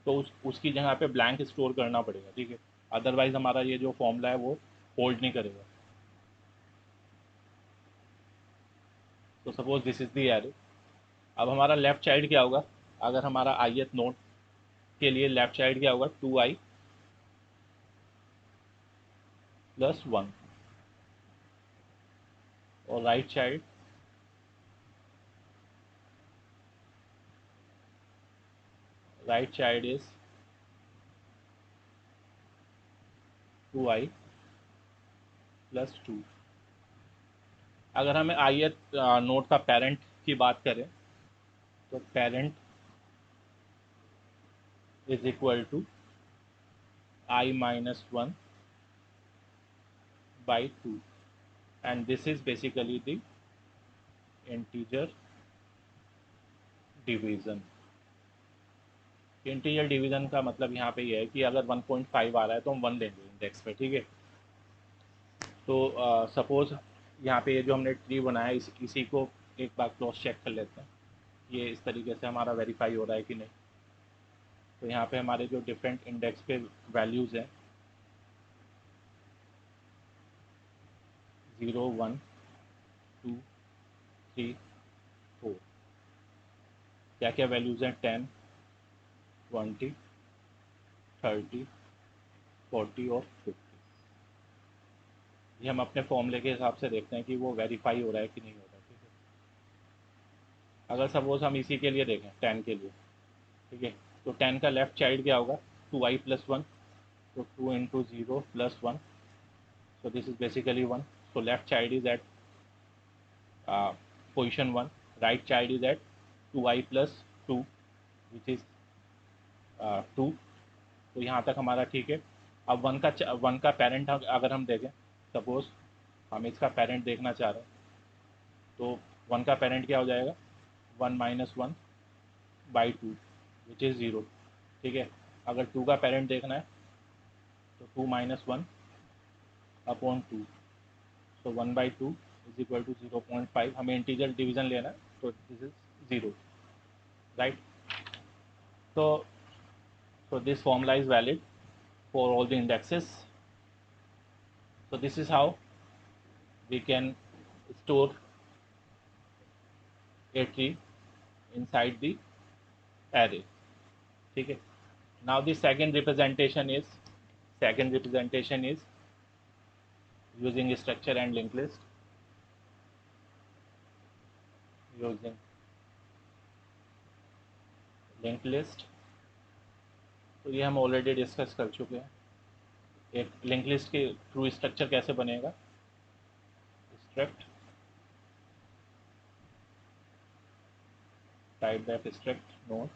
तो उसकी जगह पे ब्लैंक स्टोर करना पड़ेगा, ठीक है. अदरवाइज हमारा ये जो फॉर्मूला है वो होल्ड नहीं करेगा. तो suppose this is the array. अब हमारा लेफ्ट चाइल्ड क्या होगा, अगर हमारा ith नोड के लिए लेफ्ट चाइल्ड क्या होगा, 2i प्लस 1, और right child is 2i plus 2. अगर हमें ith नोड का पेरेंट की बात करें तो parent is equal to i minus 1 by 2. and this is basically the integer division. Integer division का मतलब यहाँ पे ये है कि अगर 1.5 आ रहा है तो हम 1 लेंगे इंडेक्स पे, ठीक है। तो सपोज यहाँ पे ये जो हमने ट्री बनाया है इसी को एक बार क्रॉस चेक कर लेते हैं ये इस तरीके से हमारा वेरीफाई हो रहा है कि नहीं। तो यहाँ पे हमारे जो डिफरेंट इंडेक्स पे वैल्यूज़ हैं 0, 1, 2, 3, 4, क्या क्या वैल्यूज़ हैं 10, 20, 30, 40 और 50। ये हम अपने फॉर्मूले के हिसाब से देखते हैं कि वो वेरीफाई हो रहा है कि नहीं हो रहा है, ठीक है। अगर सपोज हम इसी के लिए देखें 10 के लिए, ठीक है, तो 10 का लेफ्ट चाइल्ड क्या होगा 2i+1, so 2 into 0 plus 1, so this is basically 1, so left child is at position 1, right child is at 2i plus 2 which is 2, तो यहाँ तक हमारा ठीक है। अब 1 का पेरेंट अगर हम देखें, सपोज हम इसका पेरेंट देखना चाह रहे हैं, तो 1 का पेरेंट क्या हो जाएगा 1 - 1 by 2 विच इज़ 0, ठीक है। अगर 2 का पेरेंट देखना है तो 2 - 1 upon 2, so 1/2 is equal to 0.5। हमें इंटीजर डिवीजन लेना है तो this is 0, right. So, so this formula is valid for all the indexes. So this is how we can store a tree inside the array. Okay. Now the second representation is using structure and linked list. Using linked list, तो ये हम already discuss कर चुके हैं। एक link list के through structure कैसे बनेगा, struct type that struct node,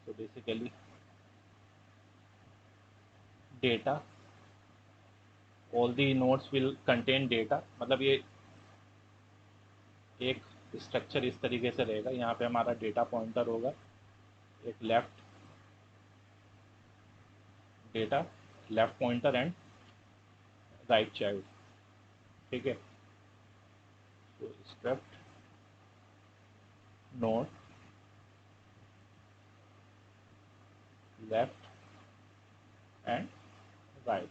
so basically data, all the nodes will contain data, मतलब ये एक स्ट्रक्चर इस तरीके से रहेगा। यहाँ पे हमारा डेटा पॉइंटर होगा, एक left pointer and right child, ठीक है। तो script node left and right,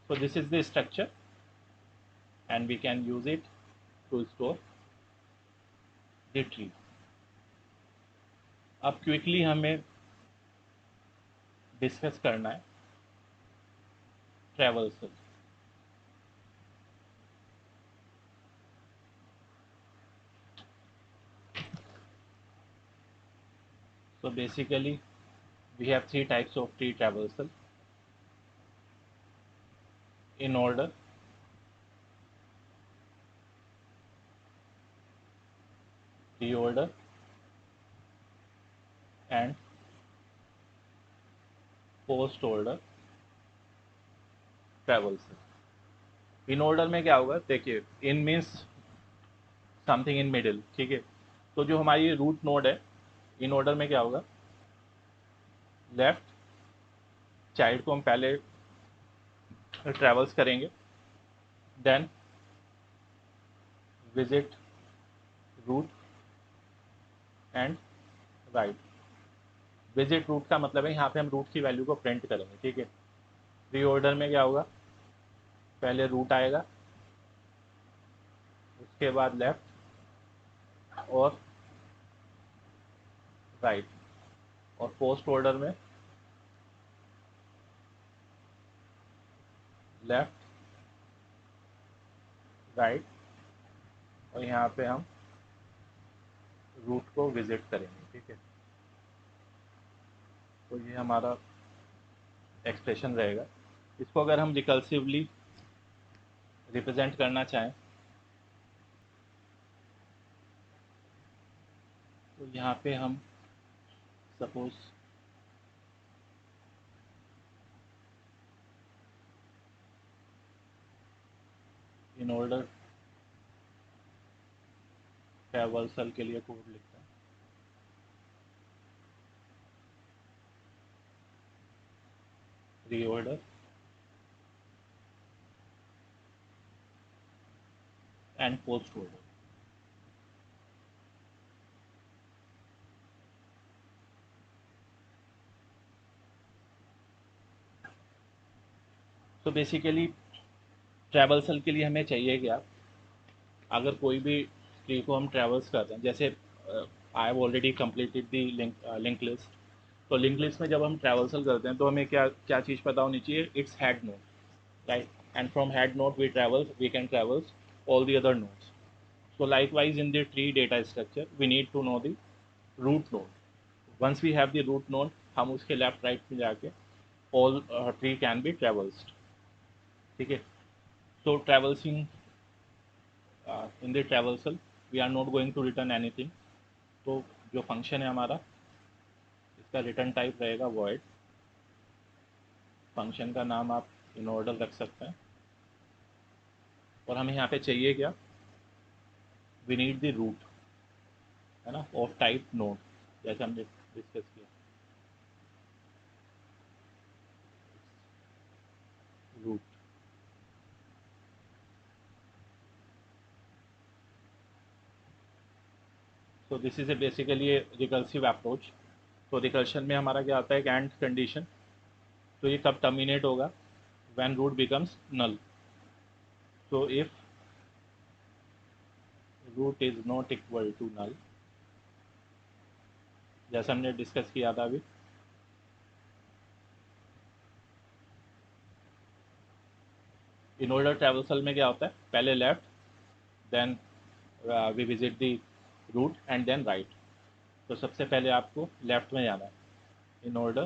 so this is the structure and we can use it to store the tree. अब क्विकली हमें डिस्कस करना है traversal. So basically we have 3 types of tree traversal in order, reorder and post order traversal। In order में क्या होगा, देखिए इन means something in middle, ठीक है। तो जो हमारी रूट नोड है इन ऑर्डर में क्या होगा, लेफ्ट चाइल्ड को हम पहले ट्रैवल्स करेंगे, then visit root and right. Visit root का मतलब है यहाँ पे हम रूट की वैल्यू को प्रिंट करेंगे, ठीक है। री ऑर्डर में क्या होगा, पहले रूट आएगा, उसके बाद लेफ्ट और राइट, और पोस्ट ऑर्डर में लेफ्ट राइट, और यहाँ पे हम रूट को विजिट करेंगे, ठीक है। तो ये हमारा एक्सप्रेशन रहेगा। इसको अगर हम रिकल्सिवली रिप्रेजेंट करना चाहें तो यहाँ पे हम सपोज इन ऑर्डर ट्रैवर्सल के लिए कोड लिखते हैं, pre order and post order. तो बेसिकली ट्रैवर्सल के लिए हमें चाहिए क्या, अगर कोई भी ट्री को हम ट्रैवर्स करते हैं, जैसे I have already completed the link list. तो लिंक लिस्ट में जब हम ट्रैवर्सल करते हैं तो हमें क्या क्या चीज़ पता होनी चाहिए, it's head node, right, and from head node we can traverse all the other nodes. So likewise in the tree data structure we need to know the root node. Once we have the root node, हम उसके left right में जाके all tree can be traversed, ठीक है। So traversing in the traversal we are not going to return anything। तो जो function है हमारा, इसका रिटर्न टाइप रहेगा void। फंक्शन का नाम आप इन ऑर्डर रख सकते हैं। और हमें यहाँ पे चाहिए क्या, वी नीड द रूट, है ना, ऑफ टाइप नोड, जैसे हमने डिस्कस किया, रूट। तो this is a basically recursive approach. तो रिकर्शन में हमारा क्या आता है, एक एंड कंडीशन। तो ये कब टर्मिनेट होगा, व्हेन रूट बिकम्स नल। तो if root is not equal to null, जैसा हमने डिस्कस किया था अभी, इन ऑर्डर ट्रैवर्सल में क्या होता है, पहले left, then we visit the root and then right. तो सबसे पहले आपको लेफ्ट में जाना है, इन ऑर्डर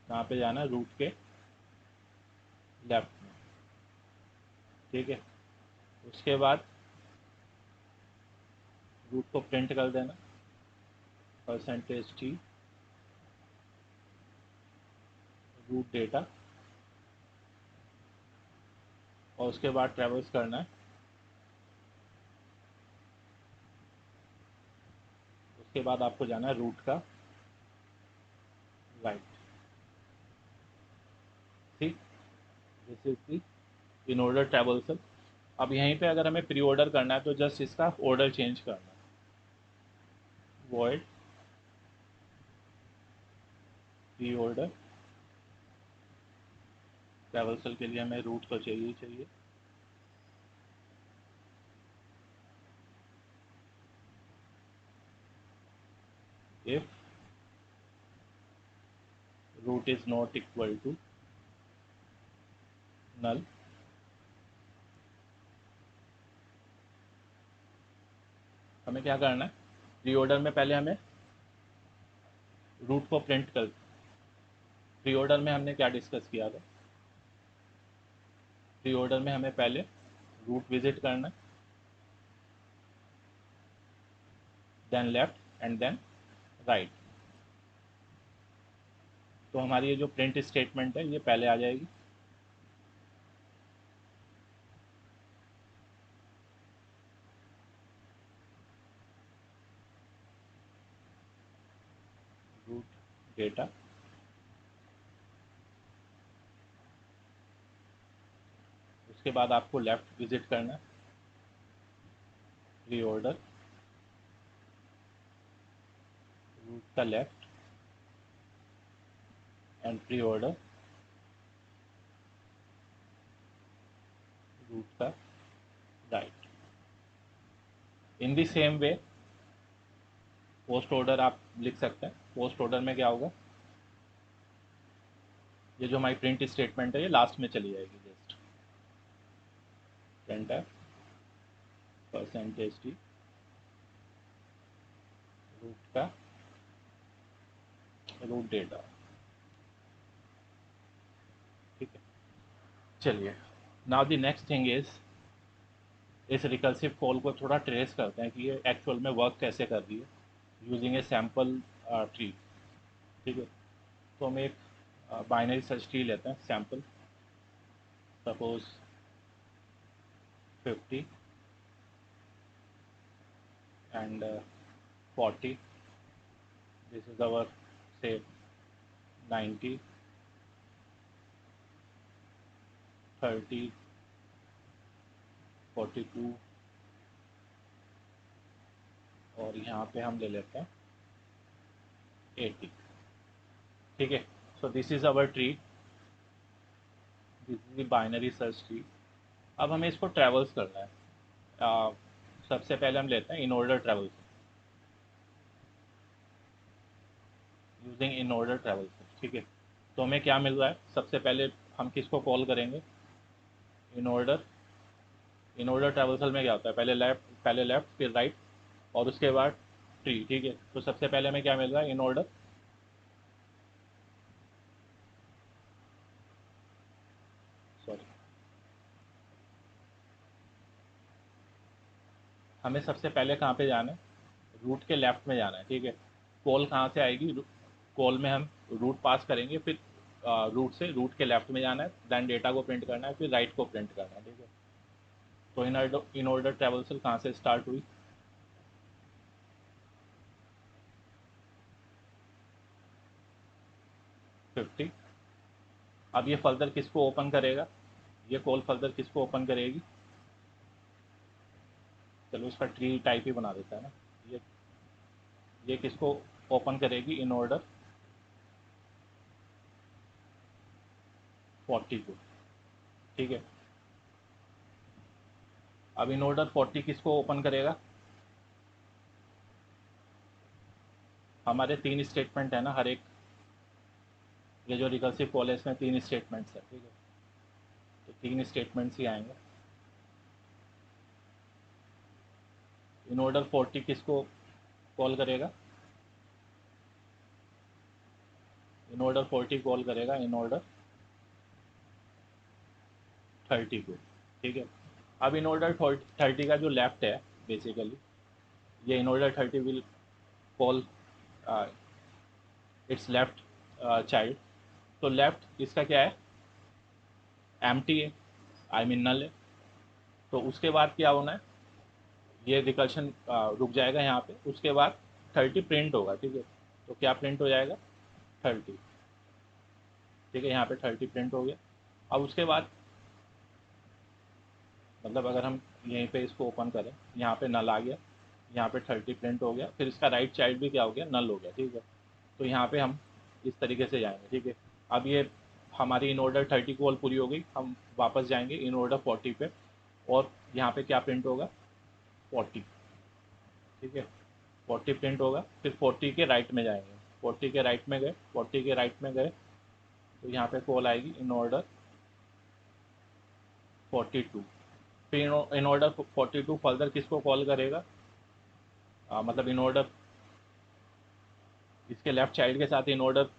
कहाँ पे जाना है, रूट के लेफ्ट में, ठीक है। उसके बाद रूट को प्रिंट कर देना, %t रूट डेटा, और उसके बाद ट्रैवर्स करना है। उसके बाद आपको जाना है रूट का राइट, ठीक। This is the in order traversal. अब यहीं पे अगर हमें प्री ऑर्डर करना है तो जस्ट इसका ऑर्डर चेंज करना है, वॉइड प्री ऑर्डर ट्रैवर्सल के लिए हमें रूट तो चाहिए ही चाहिए। If root is not equal to null, हमें क्या करना है, प्री ऑर्डर में पहले हमें रूट को प्रिंट कर, प्री ऑर्डर में हमने क्या डिस्कस किया था, प्री ऑर्डर में हमें पहले रूट विजिट करना है, then left and then right. तो हमारी ये जो प्रिंट स्टेटमेंट है ये पहले आ जाएगी। रूट डेटा, उसके बाद आपको लेफ्ट विजिट करना है, प्री ऑर्डर रूट का left and pre order root का right. In the same way post order आप लिख सकते हैं। पोस्ट ऑर्डर में क्या होगा, ये जो हमारी प्रिंट स्टेटमेंट है ये लास्ट में चली जाएगी, जस्ट प्रिंटर %t रूट का रूट डेटा, ठीक है। चलिए, now the next thing is इस रिकर्सिव कॉल को थोड़ा ट्रेस करते हैं कि ये एक्चुअल में वर्क कैसे कर रही है यूजिंग ए सैम्पल ट्री। ठीक है, तो हम एक बाइनरी सर्च ट्री लेते हैं sample, suppose 50 and 40, this is our से 90, 30, 42 और यहाँ पे हम ले लेते हैं 80। ठीक है, so this is our tree, this is the binary search tree. अब हमें इसको ट्रेवल्स करना है। सबसे पहले हम लेते हैं in order travels, using in order travels. ठीक है, तो हमें क्या मिल रहा है, सबसे पहले हम किसको कॉल करेंगे, in order. In order traversal में क्या होता है, पहले लेफ्ट फिर राइट और उसके बाद ट्री। ठीक है, तो सबसे पहले हमें क्या मिल रहा है, इन ऑर्डर, सॉरी, हमें सबसे पहले कहाँ पे जाना है, रूट के लेफ्ट में जाना है। ठीक है, कॉल कहाँ से आएगी, कॉल में हम रूट पास करेंगे, फिर रूट से रूट के लेफ्ट में जाना है, देन डेटा को प्रिंट करना है, फिर राइट को प्रिंट करना है। ठीक है, तो इन ऑर्डर ट्रेवल्सल कहाँ से स्टार्ट हुई, 50। अब ये फर्दर किसको ओपन करेगा, ये कॉल फर्दर किसको ओपन करेगी, चलो इसका ट्री टाइप ही बना देता है ना, ये किसको ओपन करेगी, इन ऑर्डर 40 को। ठीक है, अब इन ऑर्डर 40 किसको ओपन करेगा, हमारे तीन स्टेटमेंट है ना हर एक, ये जो रिकर्सिव कॉल है इसमें तीन स्टेटमेंट्स है। ठीक है, तो तीन स्टेटमेंट्स ही आएंगे। इन ऑर्डर 40 किसको कॉल करेगा, इन ऑर्डर 40 कॉल करेगा इन ऑर्डर 30 को। ठीक है, अब इन ऑर्डर 30 का जो लेफ्ट है, बेसिकली ये in order 30 will call it's left child. तो लेफ्ट इसका क्या है, एम्प्टी है, आई मीन नल है। तो उसके बाद क्या होना है, ये रिकर्शन रुक जाएगा यहाँ पे, उसके बाद 30 प्रिंट होगा। ठीक है, तो क्या प्रिंट हो जाएगा, 30। ठीक है, यहाँ पे 30 प्रिंट हो गया। अब उसके बाद मतलब अगर हम यहीं पे इसको ओपन करें, यहाँ पे नल आ गया, यहाँ पे 30 प्रिंट हो गया, फिर इसका राइट चाइल्ड भी क्या हो गया, नल हो गया। ठीक है, तो यहाँ पे हम इस तरीके से जाएंगे। ठीक है, अब ये हमारी इन ऑर्डर 30 कॉल पूरी हो गई, हम वापस जाएंगे इन ऑर्डर 40 पे, और यहाँ पे क्या प्रिंट होगा, 40। ठीक है, 40 प्रिंट होगा, फिर 40 के राइट में जाएंगे, 40 के राइट में गए, 40 के राइट में गए, तो यहाँ पे कॉल आएगी इन ऑर्डर 42। फिर इन ऑर्डर 42 फर्दर किसको कॉल करेगा, मतलब इन ऑर्डर इसके लेफ्ट चाइल्ड के साथ इन ऑर्डर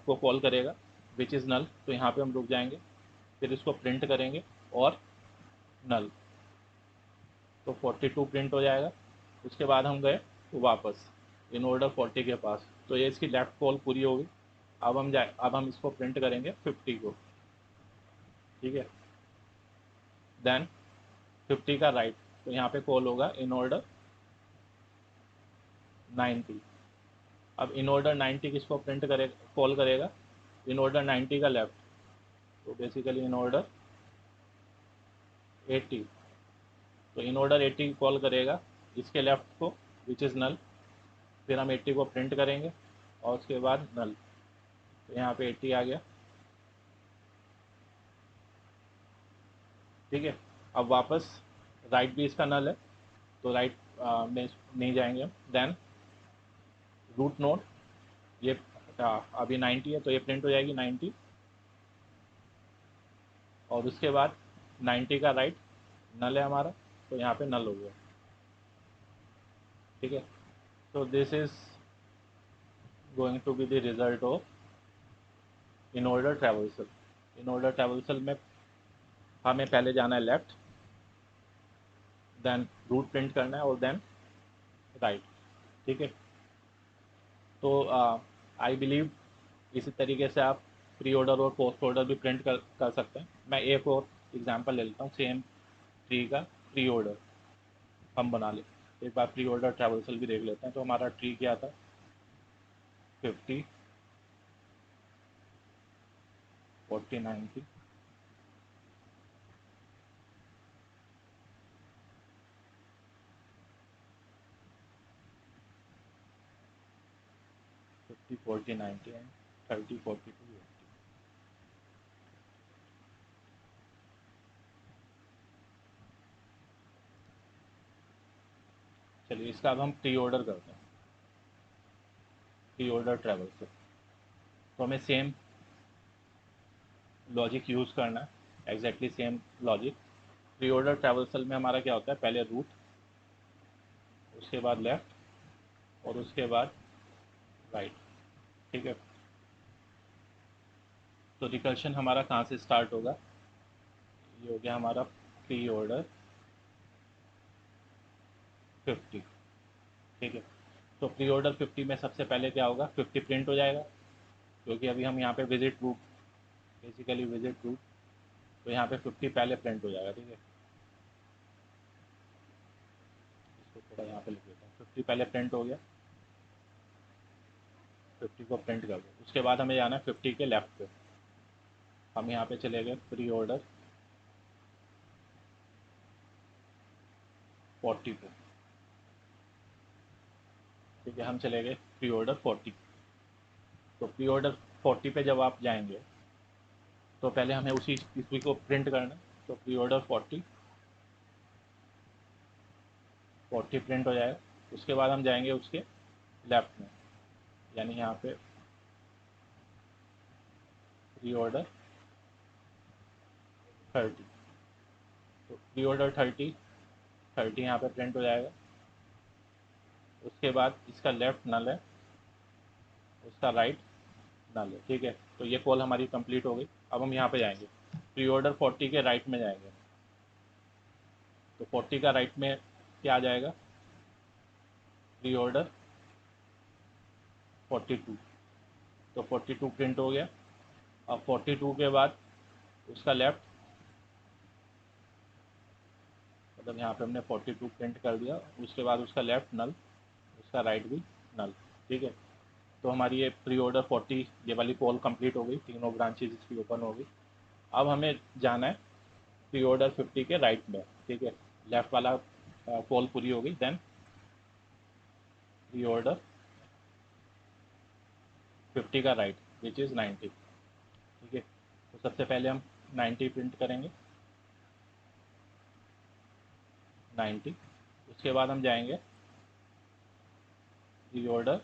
को कॉल करेगा, विच इज़ नल। तो यहाँ पे हम रुक जाएंगे, फिर इसको प्रिंट करेंगे और नल, तो 42 प्रिंट हो जाएगा। उसके बाद हम गए तो वापस इन ऑर्डर 40 के पास, तो ये इसकी लेफ्ट कॉल पूरी हो गई। अब हम इसको प्रिंट करेंगे 50 को। ठीक है, देन 50 का राइट, तो यहाँ पे कॉल होगा इन ऑर्डर 90। अब इन ऑर्डर 90 किसको प्रिंट करेगा, कॉल करेगा, इन ऑर्डर 90 का लेफ्ट, तो बेसिकली इन ऑर्डर 80। तो इन ऑर्डर 80 कॉल करेगा इसके लेफ्ट को, विच इज़ नल। फिर हम 80 को प्रिंट करेंगे और उसके बाद नल, तो यहाँ पे 80 आ गया। ठीक है, अब वापस राइट भी इसका नल है, तो राइट में नहीं जाएंगे हम। देन रूट नोड, ये अभी 90 है, तो ये प्रिंट हो जाएगी 90, और उसके बाद 90 का राइट नल है हमारा, तो यहाँ पे नल हो गया। ठीक है, तो this is going to be the result of in order traversal. In order traversal में हमें पहले जाना है लेफ्ट, देन रूट प्रिंट करना है और देन राइट। ठीक है, तो आई बिलीव इसी तरीके से आप प्री ऑर्डर और पोस्ट ऑर्डर भी प्रिंट कर सकते हैं। मैं एक और एग्जांपल ले लेता हूँ सेम ट्री का प्री ऑर्डर हम बना ले। एक बार प्री ऑर्डर ट्रैवल्सल भी देख लेते हैं। तो हमारा ट्री क्या था, 50, 40, 90, 50, 40, 90 एंड 30, 42, 80। चलिए इसका अब हम प्री ऑर्डर करते हैं, प्री ऑर्डर ट्रैवल्सल। तो हमें सेम लॉजिक यूज़ करना है, exactly same logic. Pre order traversal में हमारा क्या होता है, पहले रूट, उसके बाद लेफ्ट और उसके बाद राइट। ठीक है, तो रिकर्शन हमारा कहाँ से स्टार्ट होगा, ये हो गया हमारा प्री ऑर्डर 50। ठीक है, तो प्री ऑर्डर 50 में सबसे पहले क्या होगा, 50 प्रिंट हो जाएगा, क्योंकि अभी हम यहाँ पे visit root, basically visit root, तो यहाँ पे 50 पहले प्रिंट हो जाएगा। ठीक है, इसको थोड़ा यहाँ पे लिख देता हूँ, 50 पहले प्रिंट हो गया, 50 को प्रिंट कर दो। उसके बाद हमें जाना है 50 के लेफ्ट पे। हम यहाँ पे चले गए प्री ऑर्डर 40 पे। ठीक है, हम चले गए प्री ऑर्डर 40। तो प्री ऑर्डर 40 पे जब आप जाएंगे तो पहले हमें उसी को प्रिंट करना है। तो प्री ऑर्डर 40, 40 प्रिंट हो जाएगा। उसके बाद हम जाएंगे उसके लेफ्ट में, यानी यहाँ पे प्री ऑर्डर 30। तो प्री ऑर्डर 30, 30 यहाँ पे प्रिंट हो जाएगा। उसके बाद इसका लेफ्ट नल है, उसका राइट नल है। ठीक है, तो ये कॉल हमारी कंप्लीट हो गई। अब हम यहाँ पे जाएंगे, प्री ऑर्डर 40 के राइट में जाएंगे। तो 40 का राइट में क्या आ जाएगा, प्री ऑर्डर 42। तो 42 प्रिंट हो गया। अब 42 के बाद उसका लेफ्ट, मतलब यहाँ पे हमने 42 प्रिंट कर दिया। उसके बाद उसका लेफ्ट नल, उसका राइट भी नल। ठीक है, तो हमारी ये प्री ऑर्डर 40 ये वाली कॉल कंप्लीट हो गई, तीनों ब्रांचेज इसकी ओपन हो गई। अब हमें जाना है प्री ऑर्डर 50 के राइट में। ठीक है, लेफ्ट वाला कॉल पूरी हो गई। देन प्री ऑर्डर 50 का राइट विच इज़ 90। ठीक है, तो सबसे पहले हम 90 प्रिंट करेंगे, 90। उसके बाद हम जाएंगे प्री ऑर्डर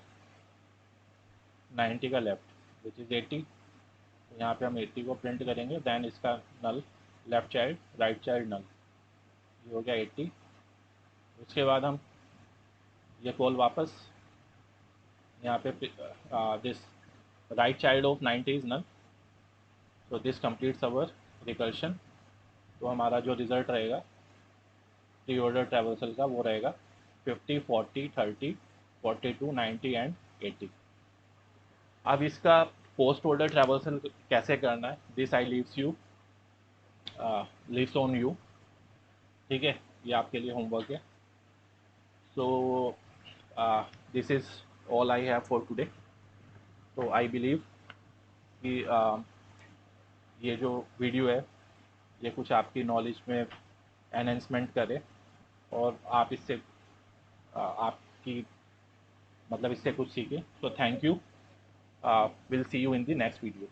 90 का लेफ्ट विच इज़ 80। तो यहाँ पे हम 80 को प्रिंट करेंगे। देन इसका नल, लेफ्ट चाइल्ड राइट चाइल्ड नल, ये हो गया 80। उसके बाद हम ये कॉल वापस यहाँ पे this right child of 90 is null, so this completes our recursion. तो हमारा जो रिजल्ट रहेगा प्री ऑर्डर ट्रैवर्सल का वो रहेगा 50, 40, 30, 42, 90 एंड 80। अब इसका पोस्ट ऑर्डर ट्रैवर्सल कैसे करना है, this I leaves on you. ठीक है, ये आपके लिए होमवर्क है। So this is all I have for today. तो आई बिलीव कि ये जो वीडियो है ये कुछ आपकी नॉलेज में एनहेंसमेंट करे और आप इससे आपकी मतलब इससे कुछ सीखें। So thank you, will see you in the next video.